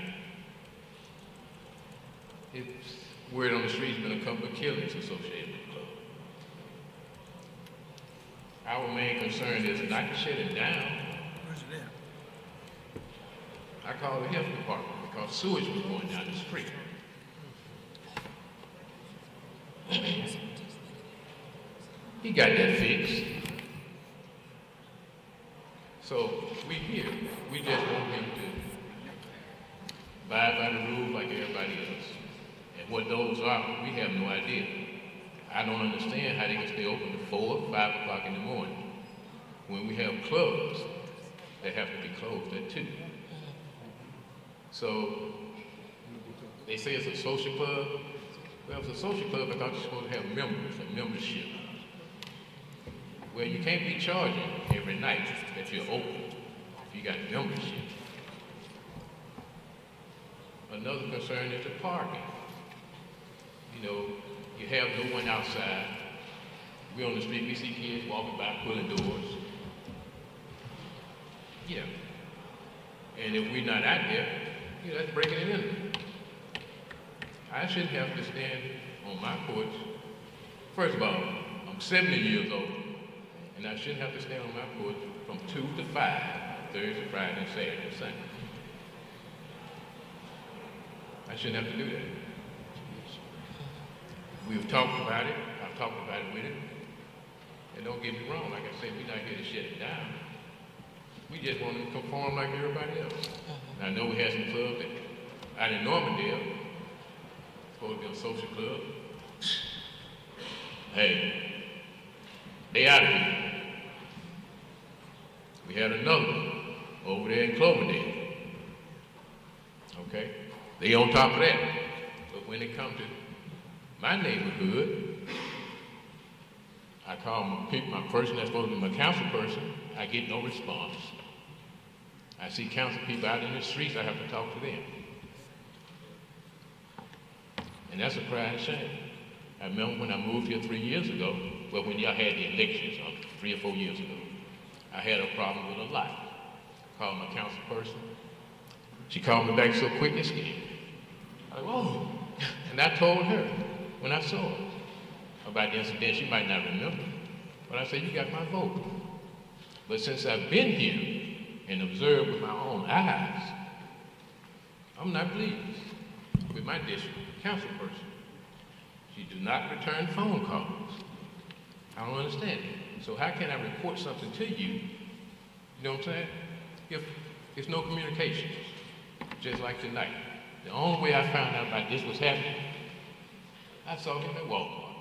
It's word on the street's been a couple of killings associated with the club. Our main concern is not to shut it down. Where's it at? I called the health department because sewage was going down the street. He got that fixed. So we here, we just want him to abide by the rules like everybody else. And what those are, we have no idea. I don't understand how they can stay open to 4 or 5 o'clock in the morning when we have clubs that have to be closed at 2. So they say it's a social club. Well, if it's a social club, I thought you're supposed to have members, a membership. Well, you can't be charging every night that you're open if you got membership. Another concern is the parking. You know, you have no one outside. We're on the street, we see kids walking by, pulling doors. Yeah. And if we're not out there, you know, that's breaking it in. I shouldn't have to stand on my porch. First of all, I'm 70 years old, and I shouldn't have to stand on my porch from 2 to 5, Thursday, Friday, Saturday, and Sunday. I shouldn't have to do that. We've talked about it. I've talked about it with him. And don't get me wrong, like I said, we're not here to shut it down. We just want to conform like everybody else. And I know we have some clubs that out in Normandale, supposed to be a social club. Hey, they out of here. We had another one over there in Cloverdale. Okay? They on top of that. But when it come to my neighborhood, I call my person that's supposed to be my council person, I get no response. I see council people out in the streets, I have to talk to them. And that's a crying shame. I remember when I moved here 3 years ago, well, when y'all had the elections 3 or 4 years ago, I had a problem with a lot. I called my council person. She called me back so quick and scared. I go, oh. And I told her when I saw her about the incident. She might not remember, but I said, you got my vote. But since I've been here and observed with my own eyes, I'm not pleased with my district council person. She do not return phone calls. I don't understand it. So how can I report something to you, you know what I'm saying, if there's no communication, just like tonight. The only way I found out about this was happening, I saw him at Walmart.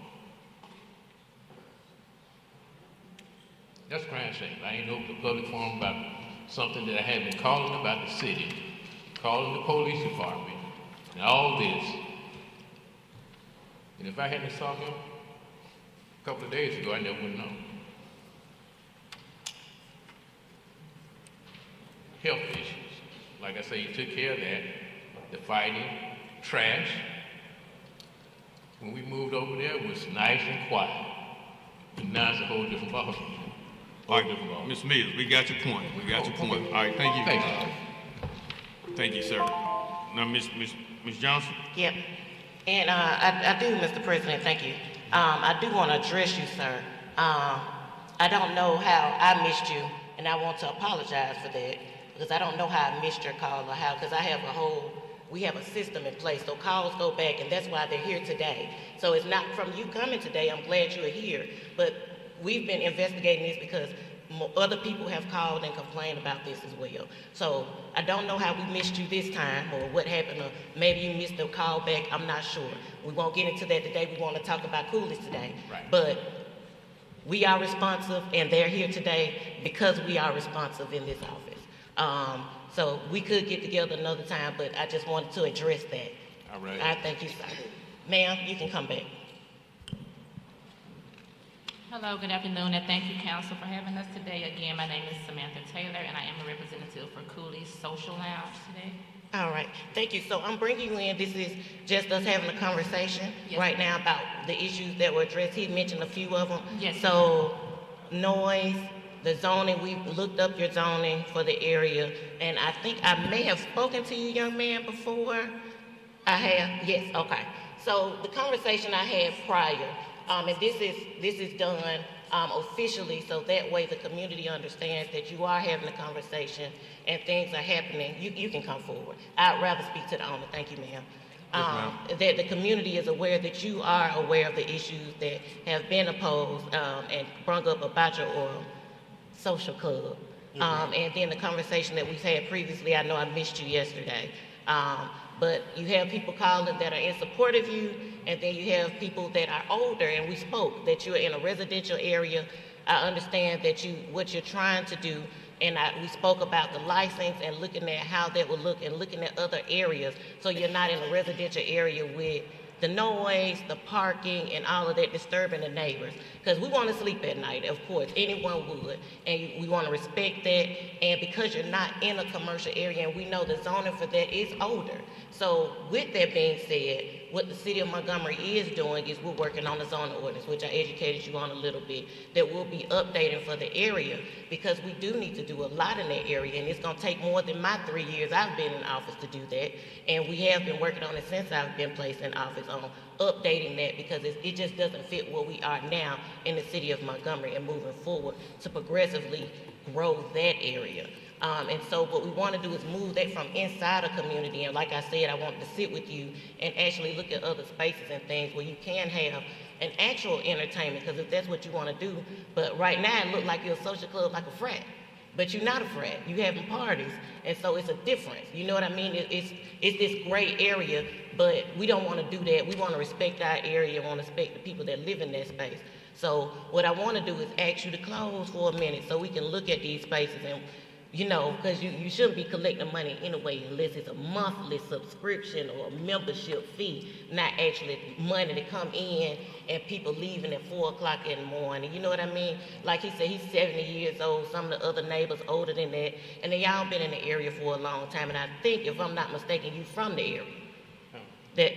That's a crying shame. I ain't opened a public forum about something that I had been calling about the city, calling the police department, and all this. And if I hadn't saw him a couple of days ago, I never would have known. Health issues. Like I say, he took care of that. The fighting, trash. When we moved over there, it was nice and quiet. And now it's a whole different ballgame. All right, Ms. Mills, we got your point. We got your point. All right, thank you. Thank you. Thank you, sir. Now, Ms. Johnson. Yep. And I do, Mr. President, thank you. I do want to address you, sir. I don't know how I missed you, and I want to apologize for that, because I don't know how I missed your call or how, because we have a system in place, so calls go back, and that's why they're here today. So it's not from you coming today, I'm glad you are here, but we've been investigating this because other people have called and complained about this as well. So I don't know how we missed you this time or what happened, or maybe you missed the call back, I'm not sure. We won't get into that today, we want to talk about coolies today. Right. But we are responsive, and they're here today because we are responsive in this office. So we could get together another time, but I just wanted to address that. All right. I thank you, sir. Ma'am, you can come back. Hello, good afternoon, and thank you, Council, for having us today. Again, my name is Samantha Taylor, and I am a representative for Coolie Social Lounge today. All right, thank you. So I'm bringing you in, this is just us having a conversation right now about the issues that were addressed. He mentioned a few of them. Yes. So noise, the zoning, we looked up your zoning for the area, and I think I may have spoken to you, young man, before. I have, yes, okay. So the conversation I had prior, and this is done officially, so that way the community understands that you are having a conversation and things are happening. You can come forward. I'd rather speak to the owner. Thank you, ma'am. That the community is aware that you are aware of the issues that have been opposed and brought up about your social club. And then the conversation that we've had previously, I know I missed you yesterday. But you have people calling that are in support of you, and then you have people that are older, and we spoke that you're in a residential area. I understand that what you're trying to do, and we spoke about the license and looking at how that would look and looking at other areas, so you're not in a residential area with the noise, the parking, and all of that disturbing the neighbors. Because we want to sleep at night, of course, anyone would, and we want to respect that. And because you're not in a commercial area, and we know the zoning for that is older. So with that being said, what the city of Montgomery is doing is we're working on the zoning ordinance, which I educated you on a little bit, that we'll be updating for the area, because we do need to do a lot in that area, and it's going to take more than my 3 years I've been in office to do that. And we have been working on it since I've been placed in office on updating that, because it just doesn't fit where we are now in the city of Montgomery and moving forward to progressively grow that area. And so what we want to do is move that from inside a community, and like I said, I want to sit with you and actually look at other spaces and things where you can have an actual entertainment, because if that's what you want to do. But right now it looks like you're a social club, like a frat. but you're not a frat. You having parties, and so it's a difference. You know what I mean? It's this gray area, but we don't want to do that. We want to respect our area, want to respect the people that live in that space. So what I want to do is ask you to close for a minute so we can look at these spaces and, you know, because you shouldn't be collecting money anyway unless it's a monthly subscription or a membership fee, not actually money to come in and people leaving at 4 o'clock in the morning. You know what I mean? Like he said, he's 70 years old. Some of the other neighbors older than that. And then y'all been in the area for a long time. And I think, if I'm not mistaken, you from the area. That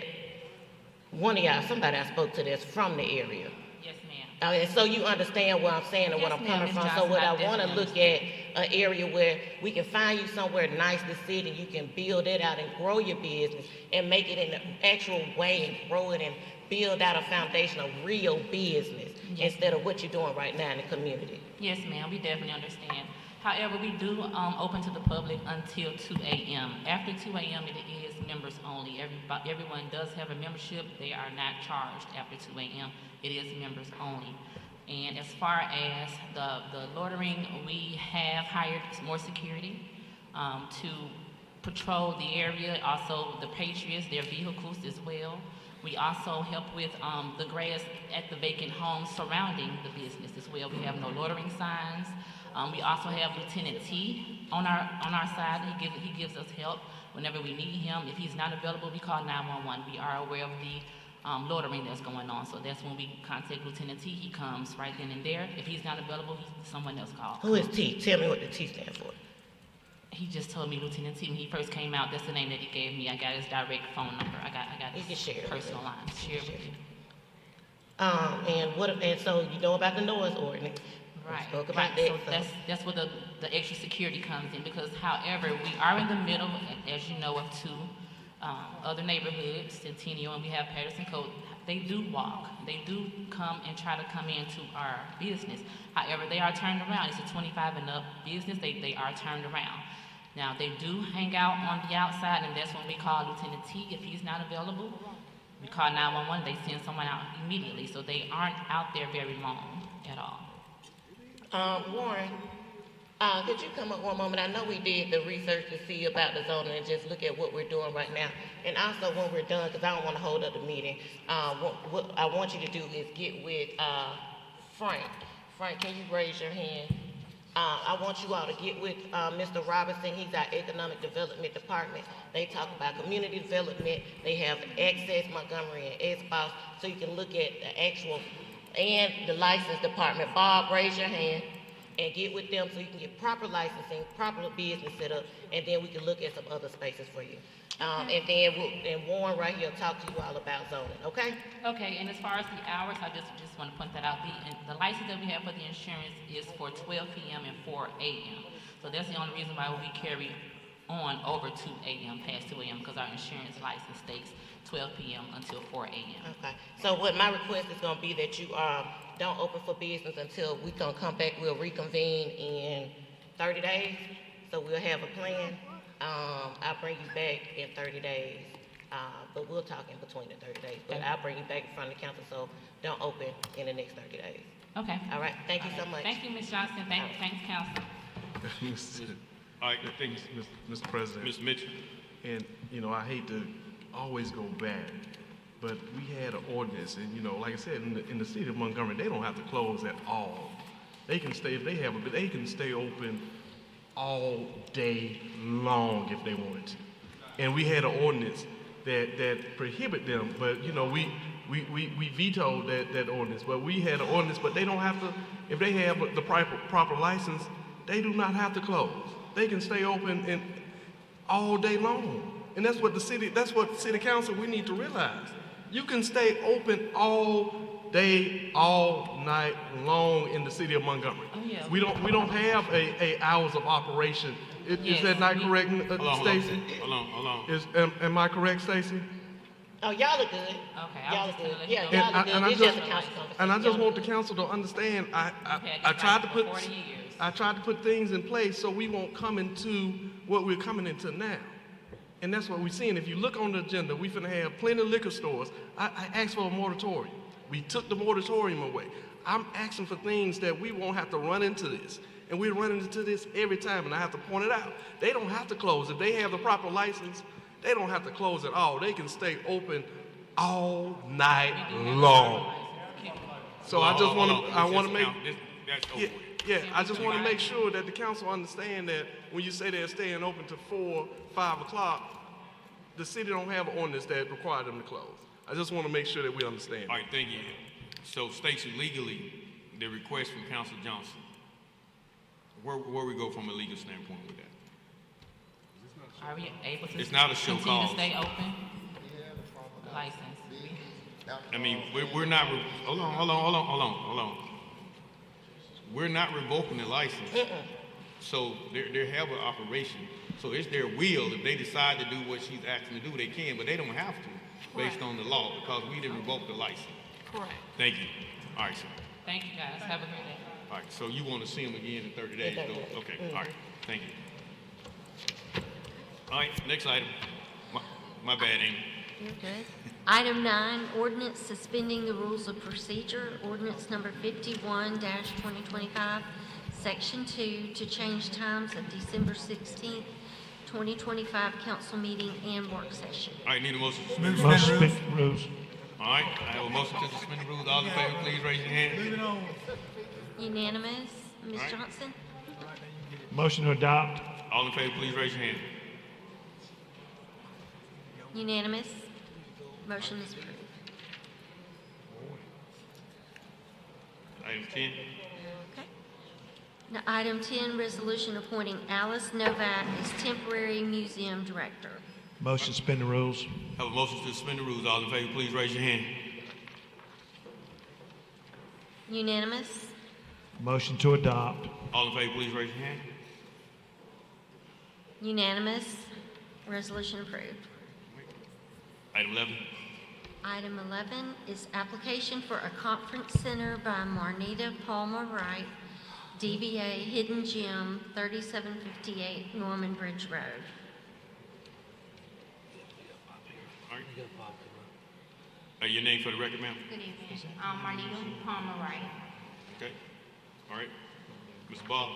one of y'all, somebody I spoke to that's from the area. Yes, ma'am. And so you understand what I'm saying and Yes, what I'm ma'am, coming Ms. from. So Johnson, what I I want to definitely look at an area where we can find you somewhere nice to sit and you can build it out and grow your business and make it in an actual way and grow it and build out a foundation of real business instead of what you're doing right now in the community. Yes, ma'am, we definitely understand. However, we do open to the public until 2 a.m. After 2 a.m., it is members only. Everyone does have a membership. They are not charged after 2 a.m. It is members only. And as far as the loitering, we have hired more security to patrol the area. Also, the Patriots, their vehicles as well. We also help with the grass at the vacant homes surrounding the business as well. We have no loitering signs. We also have Lieutenant T on our side. He gives us help whenever we need him. If he's not available, we call 911. We are aware of the loitering that's going on, so that's when we contact Lieutenant T. He comes right then and there. If he's not available, someone else calls. Who is T? Tell me what the T stands for. He just told me Lieutenant T when he first came out. That's the name that he gave me. I got his direct phone number. I got his personal line. Share with you. And so you know about the noise ordinance. Right. Spoke about right. that. So that's where the extra security comes in, because however, we are in the middle, as you know, of two other neighborhoods, Centennial, and we have Patterson Code. They do walk. They do come and try to come into our business. However, they are turned around. It's a 25 and up business. They are turned around. Now, they do hang out on the outside, and that's when we call Lieutenant T. If he's not available, we call 911. They send someone out immediately, so they aren't out there very long at all. Warren, could you come up one moment? I know we did the research to see about the zoning and just look at what we're doing right now. And also when we're done, because I don't want to hold up the meeting, what I want you to do is get with Frank. Frank, can you raise your hand? I want you all to get with Mr. Robinson. He's our Economic Development Department. They talk about community development. They have Access Montgomery and Esports, so you can look at the actual and the license department. Bob, raise your hand and get with them so you can get proper licensing, proper business set up, and then we can look at some other spaces for you. And then Warren right here will talk to you all about zoning, okay? Okay, and as far as the hours, I just want to point that out. The license that we have for the insurance is for 12 p.m. and 4 a.m. So that's the only reason why we carry on over 2 a.m., past 2 a.m., because our insurance license states 12 p.m. until 4 a.m. Okay, so what my request is going to be that you don't open for business until we can come back. We'll reconvene in 30 days, so we'll have a plan. I'll bring you back in 30 days, but we'll talk in between the 30 days. But I'll bring you back in front of the council, so don't open in the next 30 days. Okay. All right, thank you so much. Thank you, Ms. Johnson. Thanks, Council. All right, thanks, Mr. President. Mr. Mitchell. And, you know, I hate to always go back, but we had an ordinance, and, you know, like I said, in the city of Montgomery, they don't have to close at all. They can stay, if they have but they can stay open all day long if they wanted to. And we had an ordinance that prohibit them, but, you know, we vetoed that ordinance. But we had an ordinance, but they don't have to, if they have the proper license, they do not have to close. They can stay open all day long. And that's what city council, we need to realize. You can stay open all day, all night long in the city of Montgomery. Oh, yeah. We don't have a hours of operation. Is that not correct, Stacy? Hold on. Am I correct, Stacy? Oh, y'all look good. Okay, y'all look good. Yeah, y'all look good. It's just a council conversation. And I just want the council to understand, I tried to put things in place so we won't come into what we're coming into now. And that's what we're seeing. If you look on the agenda, we're going to have plenty of liquor stores. I asked for a moratorium. We took the moratorium away. I'm asking for things that we won't have to run into this. And we run into this every time, and I have to point it out. They don't have to close. If they have the proper license, they don't have to close at all. They can stay open all night long. So I just want to make, I just want to make sure that the council understand that when you say they're staying open to 4, 5 o'clock, the city don't have an ordinance that requires them to close. I just want to make sure that we understand. All right, thank you. So states legally, the request from Councilor Johnson. Where we go from a legal standpoint with that? Are we able to It's not a show continue cause. to stay open? License. I mean, we're not, hold on. We're not revoking the license. So they have an operation. So it's their will. If they decide to do what she's asking to do, they can, but they don't have to based on the law because we didn't revoke the license. Correct. Thank you. All right, sir. Thank you, guys. Have a great day. All right, so you want to see them again in 30 days? though? Okay, all right. Thank you. All right, next item. My bad, Amy. You're good. Item 9, ordinance suspending the rules of procedure, ordinance number 51-2025, section 2, to change times of December 16th, 2025 council meeting and work session. All right, need a motion to Motion suspend to the rules. suspend rules. All right, I have a motion to suspend the rules. All in favor, please raise your hand. Unanimous. Ms. All right. Johnson? Motion to adopt. All in favor, please raise your hand. Unanimous. Motion is approved. Item 10. Okay. Now, item 10, resolution appointing Alice Novak as temporary museum director. Motion to suspend the rules. Have a motion to suspend the rules. All in favor, please raise your hand. Unanimous. Motion to adopt. All in favor, please raise your hand. Unanimous. Resolution approved. Item 11. Item 11 is application for a conference center by Marnita Palmer Wright, DBA Hidden Gem, 3758 Norman Bridge Road. All right. Your name for the record, ma'am? Good evening. Marnita Palmer Wright. Okay. All right. Mr. Bob.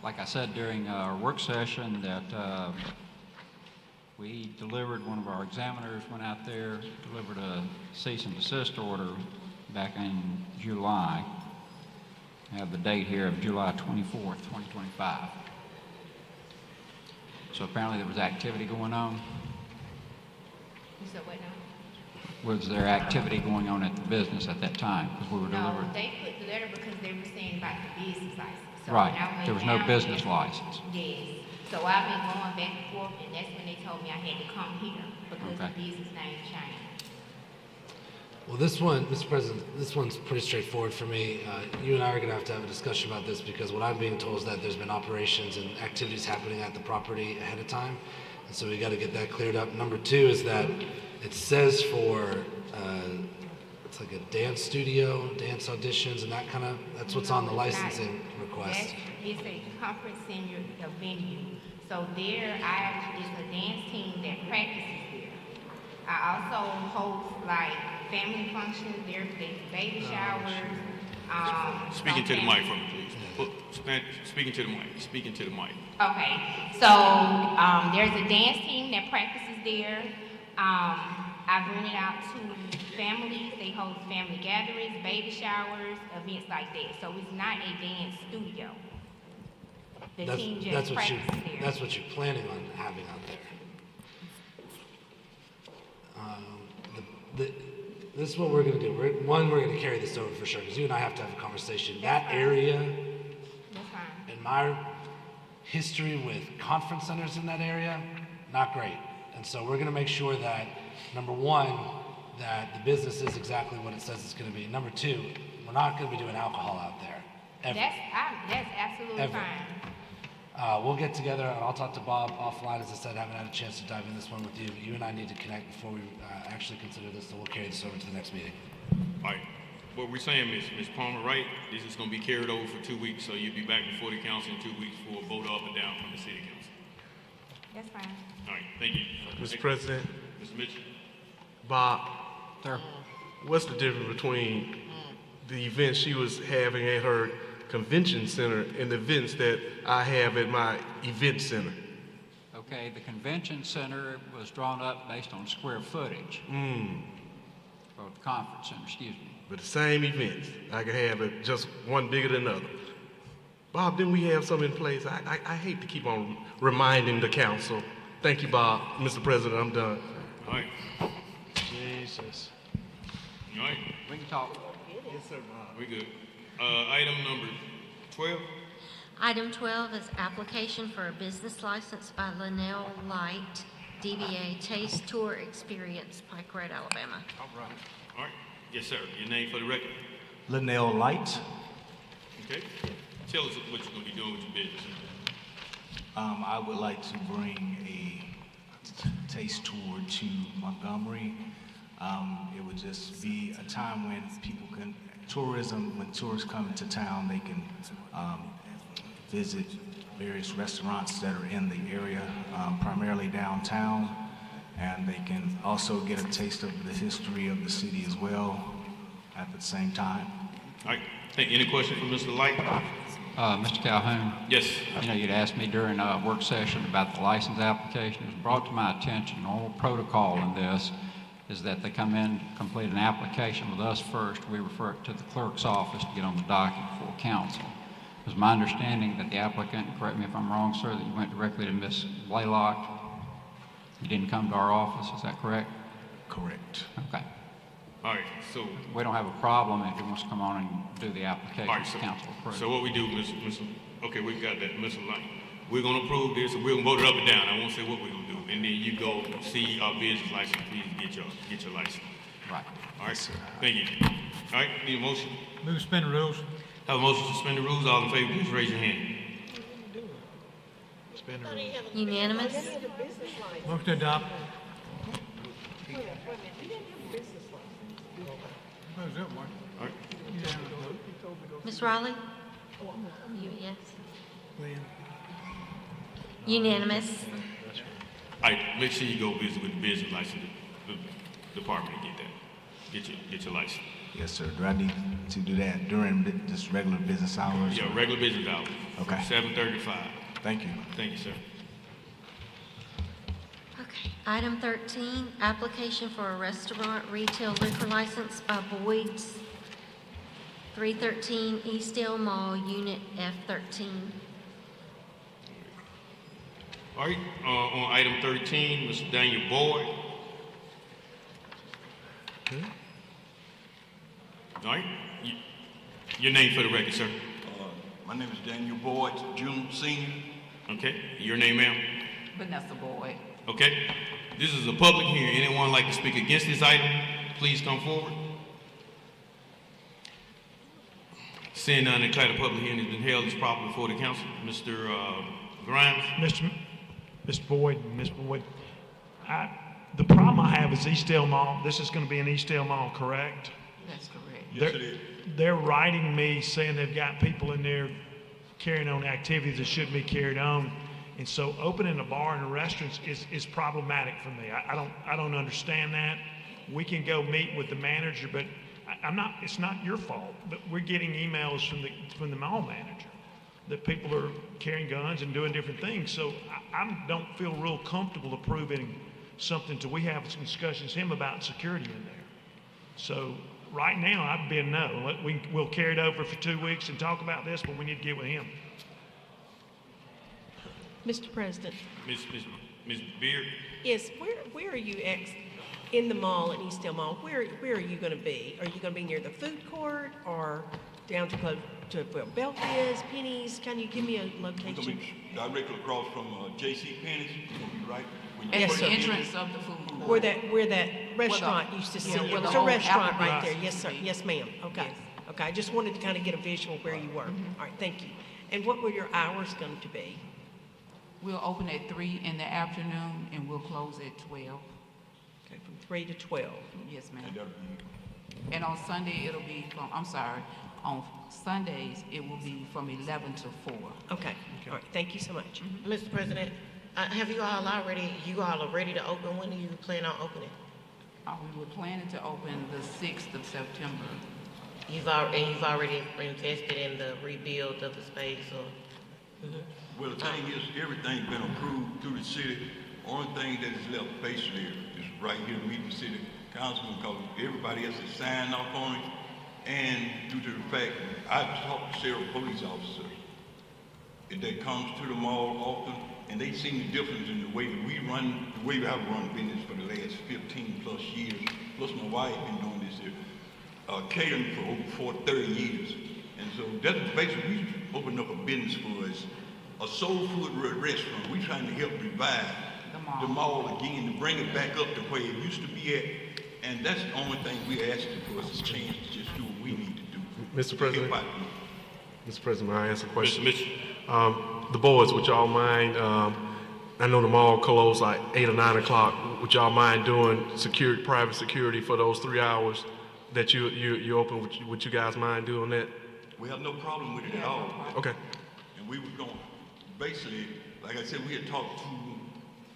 Like I said during our work session, that we delivered, one of our examiners went out there, delivered a cease and desist order back in July. I have the date here of July 24th, 2025. So apparently there was activity going on. You said what now? Was there activity going on at the business at that time? Because we were No, delivering. they put the letter because they were saying about the business license. So Right. when I went There was no down business there- license. Yes. So I've been going back and forth, and that's when they told me I had to come here because Okay. the business name changed. Well, this one, Mr. President, this one's pretty straightforward for me. You and I are going to have a discussion about this because what I'm being told is that there's been operations and activities happening at the property ahead of time. And so we got to get that cleared up. Number two is that it says for, it's like a dance studio, dance auditions, and that's what's on the No, it's not. licensing request. It's a conference center, a venue. So there, it's a dance team that practices there. I also host like family functions, there's baby showers. Speaking to the mic for me, please. Speaking to the mic. Speaking to the mic. Okay, so there's a dance team that practices there. I bring it out to families. They host family gatherings, baby showers, events like that. So it's not a dance studio. The team just practices there. That's what you're planning on having out there. This is what we're going to do. We're going to carry this over for sure, because you and I have to have a conversation. That area, in my history with conference centers in that area, not great. And so we're going to make sure that, number one, that the business is exactly what it says it's going to be. Number two, we're not going to be doing alcohol out there. Ever. That's absolutely Ever. fine. We'll get together, and I'll talk to Bob offline. As I said, I haven't had a chance to dive in this one with you. You and I need to connect before we actually consider this, so we'll carry this over to the next meeting. All right. What we're saying, Ms. Palmer, right, this is going to be carried over for 2 weeks, so you'll be back before the council in 2 weeks for a vote up and down from the city council. That's fine. All right, thank you. Mr. President. Mr. Mitchell. Bob, what's the difference between the event she was having at her convention center and events that I have at my event center. Okay, the convention center was drawn up based on square footage. Or the conference center, excuse me. But the same events, I could have it just one bigger than another. Bob, didn't we have something in place? I hate to keep on reminding the council. Thank you, Bob. Mr. President, I'm done. All right. Jesus. All right. We can talk. Yes, sir, Bob. We good. Item number 12. Item 12 is application for a business license by Linnell Light, DBA Taste Tour Experience, Pike Road, Alabama. All right. All right. Yes, sir. Your name for the record. Linnell Light. Okay. Tell us what you're going to be doing with your business. I would like to bring a taste tour to Montgomery. It would just be a time when people can, when tourists come into town, they can visit various restaurants that are in the area, primarily downtown, and they can also get a taste of the history of the city as well at the same time. All right. Any questions for Mr. Light? Mr. Calhoun? Yes. You know, you'd asked me during a work session about the license application. It was brought to my attention, normal protocol in this is that they come in, complete an application with us first. We refer it to the clerk's office to get on the docket for council. It was my understanding that the applicant, correct me if I'm wrong, sir, that you went directly to Ms. Blaylock. You didn't come to our office, is that correct? Correct. Okay. All right, so we don't have a problem if he wants to come on and do the application. All right, so, council approves. So what we do, okay, we got that, Mr. Light. We're gonna approve this, and we're gonna vote it up and down. I won't say what we're gonna do, and then you go see our business license, please get your license. Right. All right, sir. Thank you. All right, need a motion? Move to suspend the rules. Have a motion to suspend the rules. All in favor, please raise your hand. Unanimous? Motion to adopt. All right. Ms. Riley? Yes. Unanimous. All right, make sure you go visit with the business license department and get that. Get your license. Yes, sir. Do I need to do that during just regular business hours? Yeah, regular business hours. Okay. 7:30 to 5. Thank you. Thank you, sir. Okay. Item 13, application for a restaurant retail liquor license by Boyds, 313 Eastdale Mall, Unit F13. All right, on item 13, Mr. Daniel Boyd. All right, your name for the record, sir. My name is Daniel Boyd, Junior Senior. Okay, your name, ma'am? Vanessa Boyd. Okay, this is a public hearing. Anyone like to speak against this item, please come forward. Seeing none, declare the public hearing has been held as proper before the council. Mr. Grimes? Mr. Boyd, the problem I have is Eastdale Mall. This is going to be an Eastdale Mall, correct? That's correct. Yes, it is. They're writing me saying they've got people in there carrying on activities that shouldn't be carried on. And so opening a bar and a restaurant is problematic for me. I don't understand that. We can go meet with the manager, but it's not your fault. But we're getting emails from the mall manager that people are carrying guns and doing different things. So I don't feel real comfortable approving something till we have some discussions with him about security in there. So right now, I'd be a no. We'll carry it over for 2 weeks and talk about this, but we need to get with him. Mr. President. Ms. Beard? Yes, where are you in the mall at Eastdale Mall? Where are you going to be? Are you going to be near the food court or down to where Belk is, Penny's? Can you give me a location? We're going to be directly across from J.C. Penny's. We're going to be right. At the entrance of the food court. Where that restaurant used to sit. Yeah, There's a restaurant right there. Yes, sir. Yes, ma'am. Okay. Yes. Okay. I just wanted to kind of get a visual where you were. All right. Thank you. And what were your hours going to be? We'll open at 3 in the afternoon and we'll close at 12. Okay, from 3 to 12. Yes, ma'am. And on Sunday, on Sundays, it will be from 11 to 4. Okay. All right. Thank you so much. Mr. President, have you all are ready to open? When do you plan on opening? We were planning to open the 6th of September. you've already invested in the rebuild of the space, or? Well, the thing is, everything's been approved through the city. Only thing that is left basically is right here meeting the city councilman, because everybody else has signed off on it. And due to the fact, I've talked to several police officers that comes to the mall often, and they seen the difference in the way that we run, the way I've run business for the last 15 plus years. Plus my wife been doing this here, catering for over 30 years. And so that's basically, we opened up a business for us, a soul food restaurant. We trying to help revive the mall again, to bring it back up to where it used to be at. And that's the only thing we're asking for us a chance to just do what we need to do. Mr. President, Mr. President, may I ask a question? Mr. The Boyds, would y'all mind, I know the mall closed like 8 or 9 o'clock. Would y'all mind doing security, private security for those 3 hours that you open? Would you guys mind doing that? We have no problem with it at all. Okay. And we were going, basically, like I said, we had talked to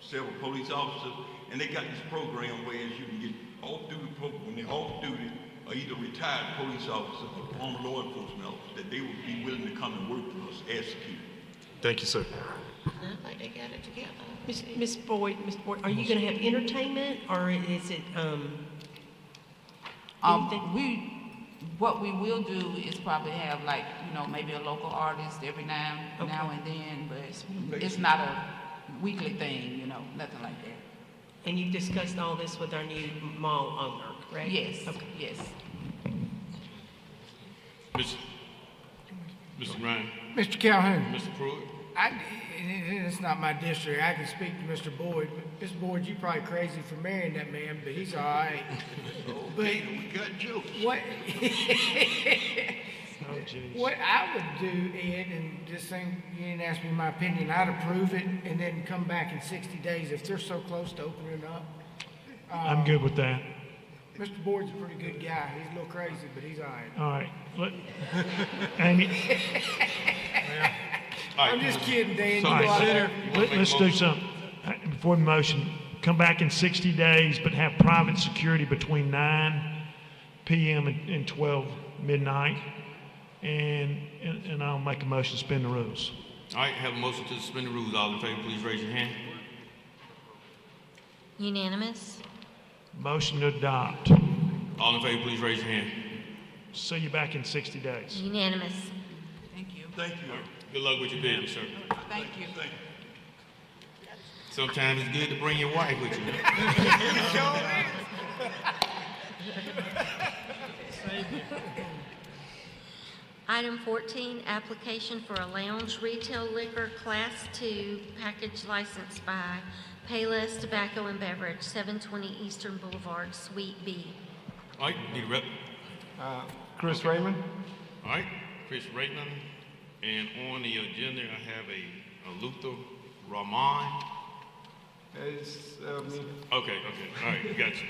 several police officers, and they got this program where you can get off-duty, when they're off-duty, or either retired police officer or former law enforcement officer, that they would be willing to come and work for us as security. Thank you, sir. I think they got it together. Ms. Boyd, are you going to have entertainment, or is it, What we will do is probably have, like, you know, maybe a local artist every now and then, but it's not a weekly thing, you know, nothing like that. And you've discussed all this with our new mall owner, correct? Yes, Okay. yes. Mr. Ryan. Mr. Calhoun. Mr. Pruitt. It's not my district. I can speak to Mr. Boyd. Mr. Boyd, you probably crazy for marrying that man, but he's all right. But we got jokes. What? What I would do, Ed, and this thing, you didn't ask me my opinion, I'd approve it and then come back in 60 days if they're so close to opening it up. I'm good with that. Mr. Boyd's a pretty good guy. He's a little crazy, but he's all right. All right. Amy. I'm just kidding, Dan. All right, let's do something. Before the motion, come back in 60 days, but have private security between 9 p.m. and 12 midnight. And I'll make a motion to suspend the rules. All right, have a motion to suspend the rules. All in favor, please raise your hand. Unanimous? Motion to adopt. All in favor, please raise your hand. See you back in 60 days. Unanimous. Thank you. Thank you. Good luck with your business, sir. Thank you. Sometimes it's good to bring your wife with you. Item 14, application for a lounge retail liquor Class 2 package licensed by Payless Tobacco and Beverage, 720 Eastern Boulevard, Suite B. All right, need a rep. Chris Raymond. All right, Chris Raymond. And on the agenda, I have a Luther Rahman. Okay, all right, gotcha.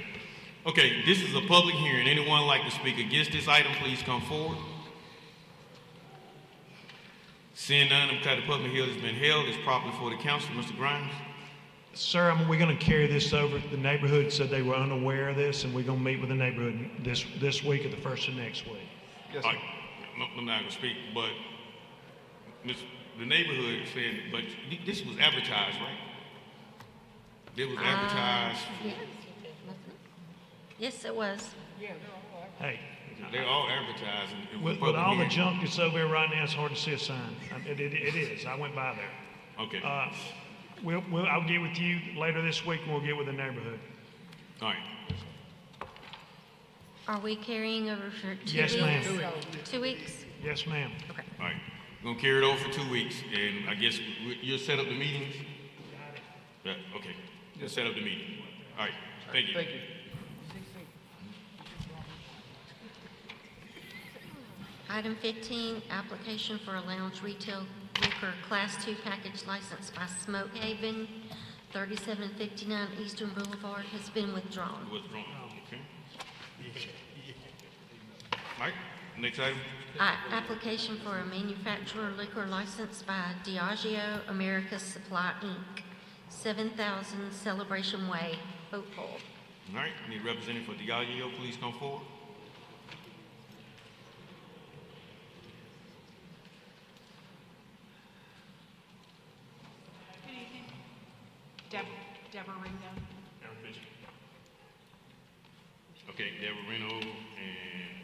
Okay, this is a public hearing. Anyone like to speak against this item, please come forward. Seeing none, because the public hearing has been held, it's properly for the council. Mr. Grimes? Sir, we're going to carry this over. The neighborhood said they were unaware of this, and we're going to meet with the neighborhood this week or the first of next week. Yes, sir. I'm not going to speak, but the neighborhood said, but this was advertised, right? It was advertised. Yes, it was. Hey. They're all advertising. With all the junk that's over there right now, it's hard to see a sign. It is. I went by there. Okay. I'll get with you later this week, and we'll get with the neighborhood. All right. Are we carrying over for 2 weeks? Yes, ma'am. 2 weeks? Yes, ma'am. Okay. All right. We're going to carry it over for 2 weeks, and I guess you'll set up the meetings? Yeah, okay. You'll set up the meeting. All right. Thank you. Thank you. Item 15, application for a lounge retail liquor Class 2 package licensed by Smoke Haven, 3759 Eastern Boulevard, has been withdrawn. Withdrawn, okay. All right, next item. Application for a manufacturer liquor license by Diagio America's Supply, Inc., 7000 Celebration Way, Hopeful. All right, need a representative for Diagio, please come forward. Deborah Ringo. Aaron Fisher. Okay, Deborah Reno, and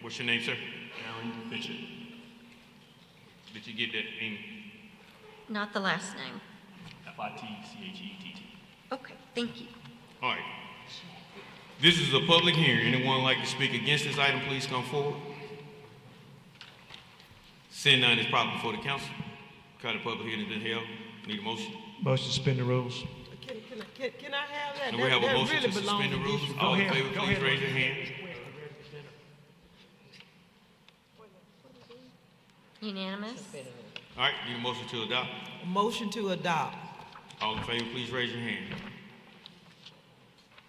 what's your name, sir? Aaron Fisher. Did you get that, Amy? Not the last name. F-I-T-C-H-E-T-T. Okay, thank you. All right. This is a public hearing. Anyone like to speak against this item, please come forward. Seeing none is proper before the council. Kind of public hearing has been held. Need a motion? Motion to suspend the rules. Can I have that? And we have a That motion really to belongs suspend the to rules. this- All in favor, please raise your hand. Unanimous? All right, need a motion to adopt. Motion to adopt. All in favor, please raise your hand.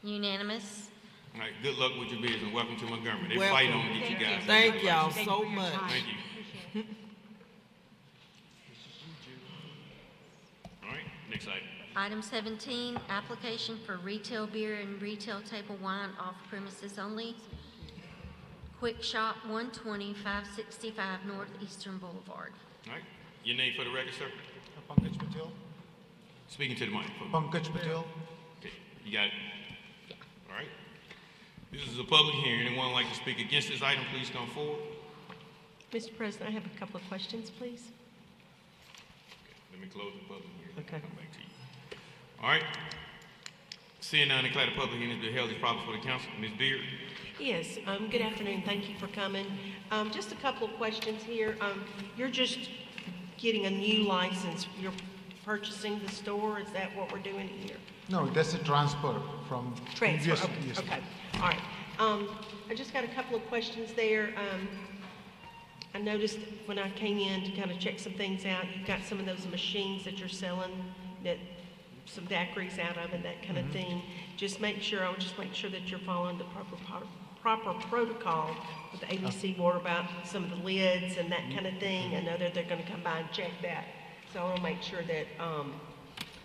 Unanimous? All right, good luck with your business and welcome to Montgomery. They Welcome. fight on to get you guys. Thank y'all so much. Thank you. All right, next item. Item 17, application for retail beer and retail table wine off premises only. Quick Shop, 120, 565 Northeastern Boulevard. All right, your name for the record, sir? Pankaj Patel. Speaking to the microphone. Pankaj Patel. Okay, you got it? Yeah. All right. This is a public hearing. Anyone like to speak against this item, please come forward. Mr. President, I have a couple of questions, please. Let me close the public hearing. Okay. Come back to you. All right. Seeing none, declare the public hearing has been held as proper for the council. Ms. Beard. Yes, good afternoon. Thank you for coming. Just a couple of questions here. You're just getting a new license. You're purchasing the store. Is that what we're doing here? No, that's a transfer from Transfer. previous. Okay. Yes. Okay. All right. I just got a couple of questions there. I noticed when I came in to kind of check some things out, you've got some of those machines that you're selling that some daiquiris out of and that kind of thing. Just make sure, I would just make sure that you're following the proper protocol with the ABC board about some of the lids and that kind of thing. I know that they're going to come by and check that. So I want to make sure that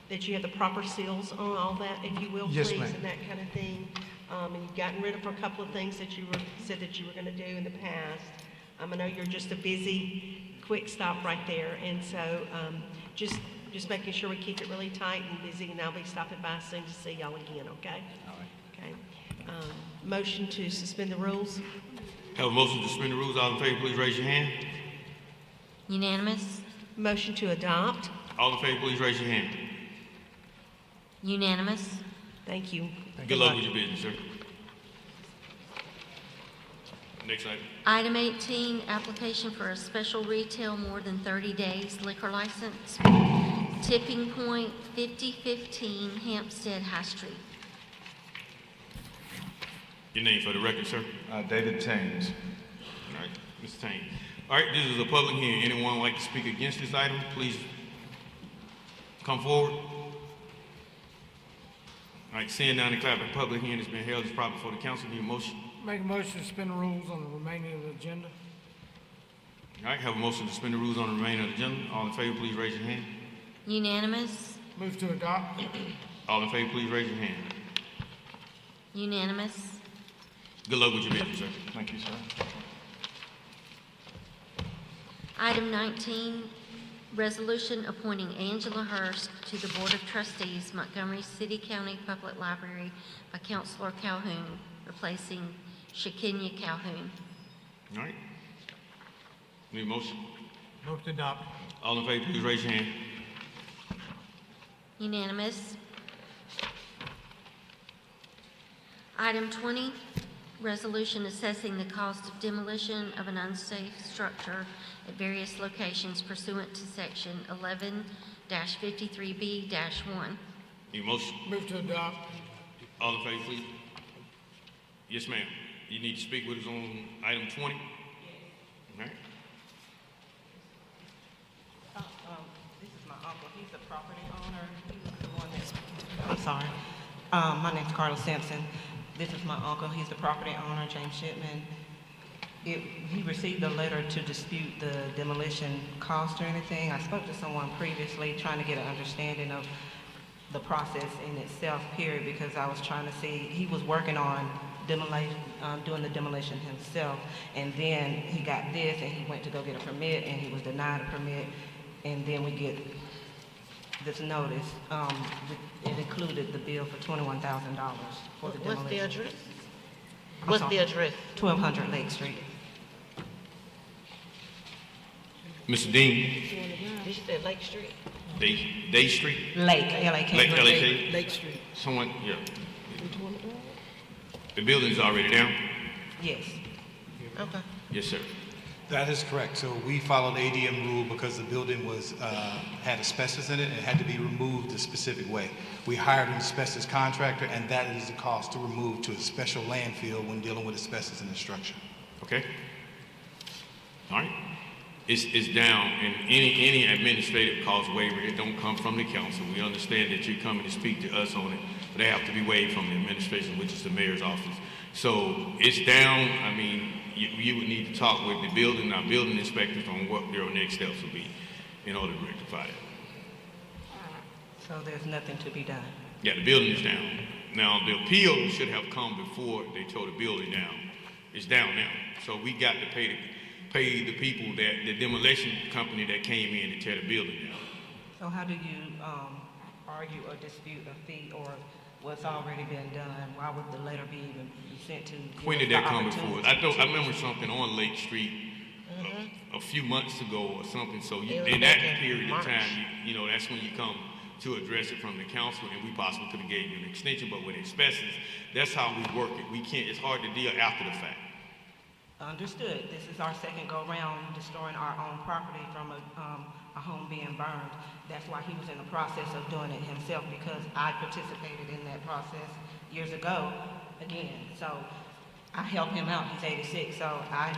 that you have the proper seals on all that, if you will, Yes, please, ma'am. and that kind of thing. And you've gotten rid of a couple of things that you said that you were going to do in the past. I know you're just a busy, quick stop right there, and so just making sure we keep it really tight and busy, and I'll be stopping by soon to see y'all again, okay? All right. Okay. Motion to suspend the rules? Have a motion to suspend the rules. All in favor, please raise your hand. Unanimous? Motion to adopt? All in favor, please raise your hand. Unanimous? Thank you. Good luck with your business, sir. Next item. Item 18, application for a special retail more than 30 days liquor license. Tipping Point, 5015 Hampstead High Street. Your name for the record, sir. David Tames. All right, Mr. Tane. All right, this is a public hearing. Anyone like to speak against this item, please come forward. All right, seeing none, declare the public hearing has been held as proper for the council. Need a motion? Make a motion to suspend the rules on the remaining of the agenda. All right, have a motion to suspend the rules on the remainder of the agenda. All in favor, please raise your hand. Unanimous? Move to adopt. All in favor, please raise your hand. Unanimous? Good luck with your business, sir. Thank you, sir. Item 19, resolution appointing Angela Hurst to the Board of Trustees, Montgomery City County Public Library by Councillor Calhoun, replacing Shekinah Calhoun. All right. Need a motion? Move to adopt. All in favor, please raise your hand. Unanimous. Item 20, resolution assessing the cost of demolition of an unsafe structure at various locations pursuant to section 11-53B-1. Need a motion? Move to adopt. All in favor, please. Yes, ma'am. You need to speak with us on item 20? All right. This is my uncle. He's the property owner. He was the one that's... I'm sorry. My name's Carla Sampson. This is my uncle. He's the property owner, James Shipman. He received a letter to dispute the demolition cost or anything. I spoke to someone previously trying to get an understanding of the process in itself, period, because I was trying to see, he was working on demolition, doing the demolition himself, and then he got this and he went to go get a permit and he was denied a permit, and then we get this notice, it included the bill for $21,000 for the demolition. What's the address? I'm What's sorry. the address? 1200 Lake Street. Mr. Dean, Did you say Lake Street? Day Street? Lake, L-A-K. Lake. Lake Street. Someone, yeah. The building's already down? Yes. Okay. Yes, sir. That is correct. So we followed ADM rule because the building was, had asbestos in it and it had to be removed a specific way. We hired an asbestos contractor and that is the cost to remove to a special landfill when dealing with asbestos in the structure. Okay. All right. It's down, and any administrative cost waiver, it don't come from the council. We understand that you're coming to speak to us on it, but they have to be waived from the administration, which is the mayor's office. So it's down. I mean, you would need to talk with the building, our building inspectors on what their next steps will be in order to rectify it. So there's nothing to be done. Yeah, the building is down. Now, the appeal should have come before they tore the building down. It's down now. So we got to pay the people, the demolition company that came in to tear the building down. So how do you argue or dispute a fee or what's already been done? Why would the letter be even sent to? When did that come before? I remember something on Lake Street a few months ago or something. So in that period of time, you know, that's when you come to address it from the council, and we possibly could have gave you an extension. But with asbestos, that's how we work it. We can't. It's hard to deal after the fact. Understood. This is our second go-round destroying our own property from a home being burned. That's why he was in the process of doing it himself, because I participated in that process years ago again. So I helped him out. He's 86, so I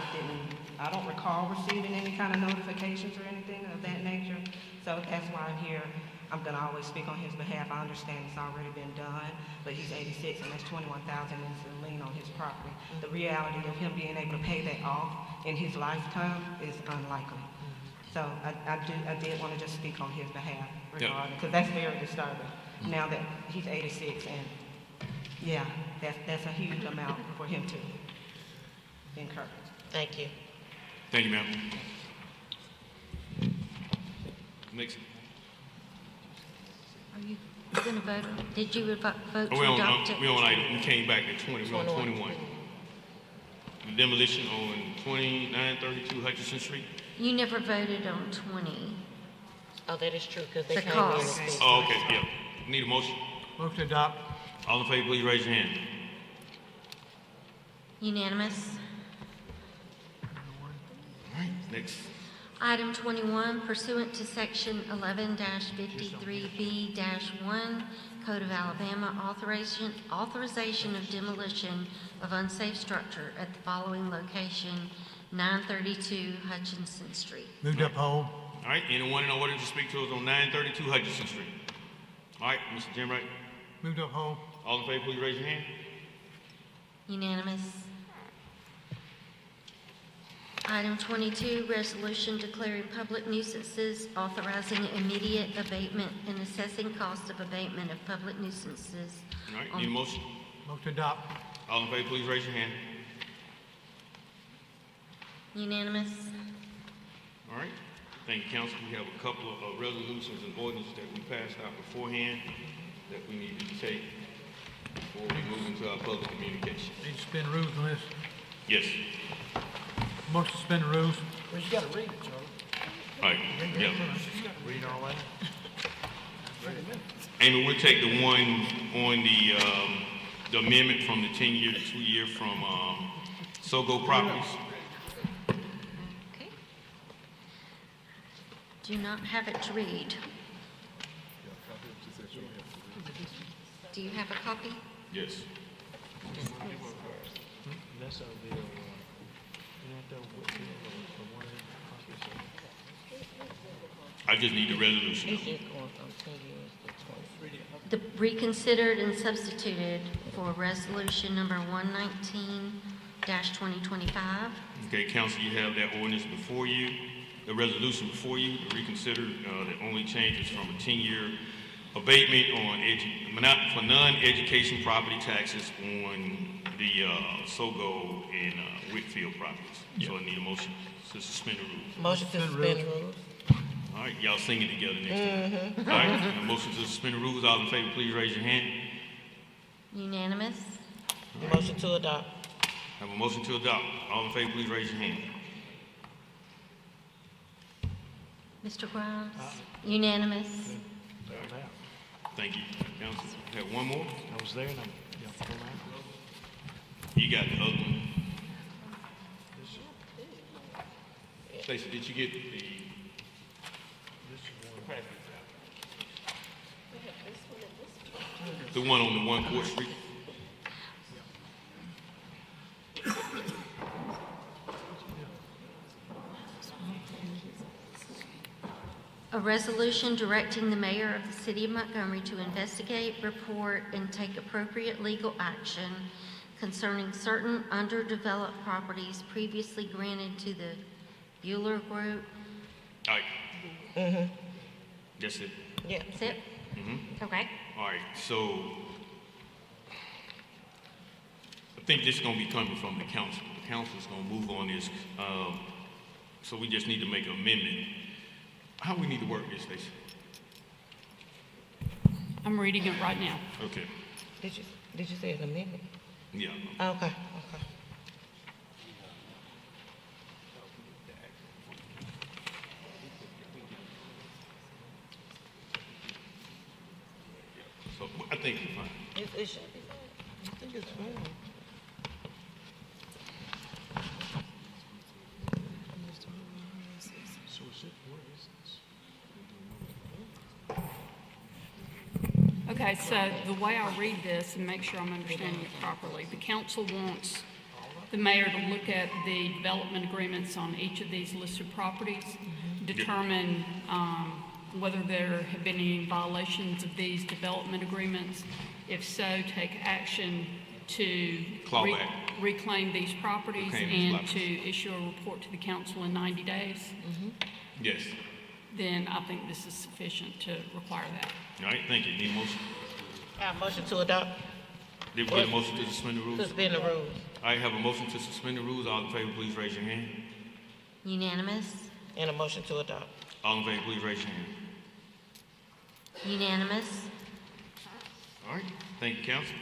don't recall receiving any kind of notifications or anything of that nature. So that's why I'm here. I'm gonna always speak on his behalf. I understand it's already been done, but he's 86 and that's $21,000 is a lien on his property. The reality of him being able to pay that off in his lifetime is unlikely. So I did want to just speak on his behalf regarding, because that's very disturbing. Now that he's 86 and yeah, that's a huge amount for him to incur. Thank you. Thank you, ma'am. Next. Are you going to vote? Did you vote to We adopt it? we came back to 20. We're on 21. The demolition on 2932 Hutchinson Street. You never voted on 20. Oh, that is true, because they The came cost. in. Oh, okay, yeah. Need a motion. Motion to adopt. All in favor, please raise your hand. Unanimous. Next. Item 21, pursuant to Section 11-53B-1 Code of Alabama, authorization of demolition of unsafe structure at the following location, 932 Hutchinson Street. Move to uphold. All right, anyone in order to speak to us on 932 Hutchinson Street? All right, Mr. Jim Wright. Move to uphold. All in favor, please raise your hand. Unanimous. Item 22, resolution declaring public nuisances, authorizing immediate abatement and assessing cost of abatement of public nuisances. All right, need a motion? Motion to adopt. All in favor, please raise your hand. Unanimous. All right, thank you, council. We have a couple of resolutions and ordinances that we passed out beforehand that we need to take before we move into our public communication. Need to suspend rules on this. Yes. Motion to suspend rules. Well, you gotta read it, Charlie. All right, yeah. Read all that. Amy, we'll take the one on the amendment from the 10-year to 2-year from Sogo Properties. Okay. Do not have it to read. Do you have a copy? Yes. That's our bill. I just need the resolution. It's just going from 10 years to 20. The reconsidered and substituted for resolution number 119-2025. Okay, council, you have that ordinance before you, the resolution before you, the reconsider, the only changes from a 10-year abatement on for non-education property taxes on the Sogo and Whitfield properties. So I need a motion to suspend the rules. Motion to suspend rules. All All right, y'all sing it together next time. All right, a motion to suspend the rules. All in favor, please raise your hand. Unanimous? Motion to adopt. Have a motion to adopt. All in favor, please raise your hand. Mr. Grimes? Unanimous? Thank you, Council. Have one more? I was there and You got the other one. Stacey, did you get the? The one on the 1 Court Street? A resolution directing the mayor of the city of Montgomery to investigate, report, and take appropriate legal action concerning certain underdeveloped properties previously granted to the Bueller Group. All right. That's it? Yeah. That's it? Okay. All right, so I think this is gonna be coming from the council. The council's gonna move on this, so we just need to make an amendment. How we need to work this, Stacey? I'm reading it right now. Okay. Did you say an amendment? Yeah. Okay. So I think it's fine. It should be fine. I think it's fine. Okay, so the way I read this and make sure I'm understanding it properly, the council wants the mayor to look at the development agreements on each of these listed properties, determine whether there have been any violations of these development agreements. If so, take action to reclaim these properties and to issue a report to the council in 90 days. Yes. Then I think this is sufficient to require that. All right, thank you. Need a motion? Motion to adopt. Did we get a motion to suspend the rules? Suspend the rules. All right, have a motion to suspend the rules. All in favor, please raise your hand. Unanimous? And a motion to adopt. All in favor, please raise your hand. Unanimous? All right, thank you, council.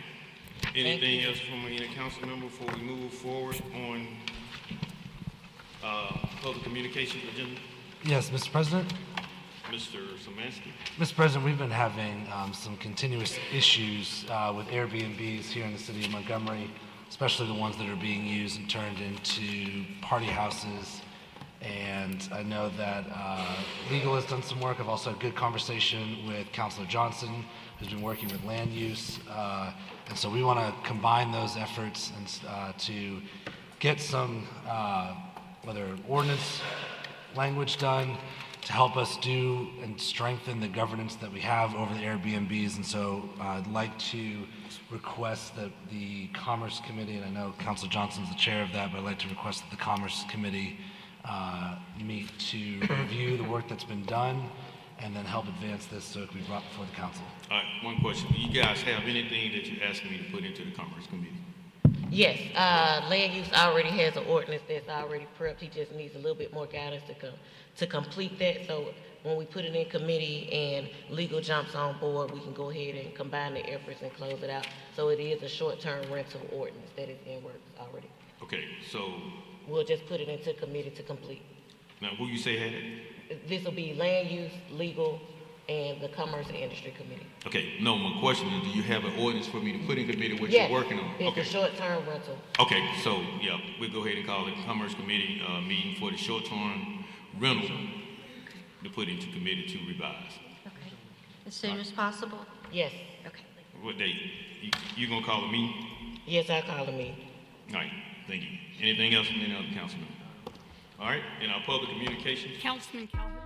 Anything else from any council member before we move forward on public communications agenda? Yes, Mr. President. Mr. Szymanski. Mr. President, we've been having some continuous issues with Airbnbs here in the city of Montgomery, especially the ones that are being used and turned into party houses. And I know that legal has done some work. I've also had good conversation with Councillor Johnson, who's been working with land use. And so we want to combine those efforts and to get some, whether ordinance language done, to help us do and strengthen the governance that we have over the Airbnbs. And so I'd like to request that the Commerce Committee, and I know Councilor Johnson's the chair of that, but I'd like to request that the Commerce Committee meet to review the work that's been done and then help advance this so it can be brought before the council. All right, one question. Do you guys have anything that you're asking me to put into the Commerce Committee? Yes, land use already has an ordinance that's already prepped. He just needs a little bit more guidance to complete that. So when we put it in committee and legal jumps on board, we can go ahead and combine the efforts and close it out. So it is a short-term rental ordinance that is in works already. Okay, so We'll just put it into committee to complete. now who you say had it? This will be land use, legal, and the commerce and industry committee. Okay, no, my question is, do you have an ordinance for me to put in committee what Yes, you're working on? it's a short-term rental. Okay, so, yeah, we'll go ahead and call it Commerce Committee meeting for the short-term rental to put into committee to revise. Okay. As soon as possible? Yes. Okay. What date? You gonna call a meeting? Yes, I'll call a meeting. All right, thank you. Anything else from any other councilman? All right, in our public communications? Councilman Calhoun.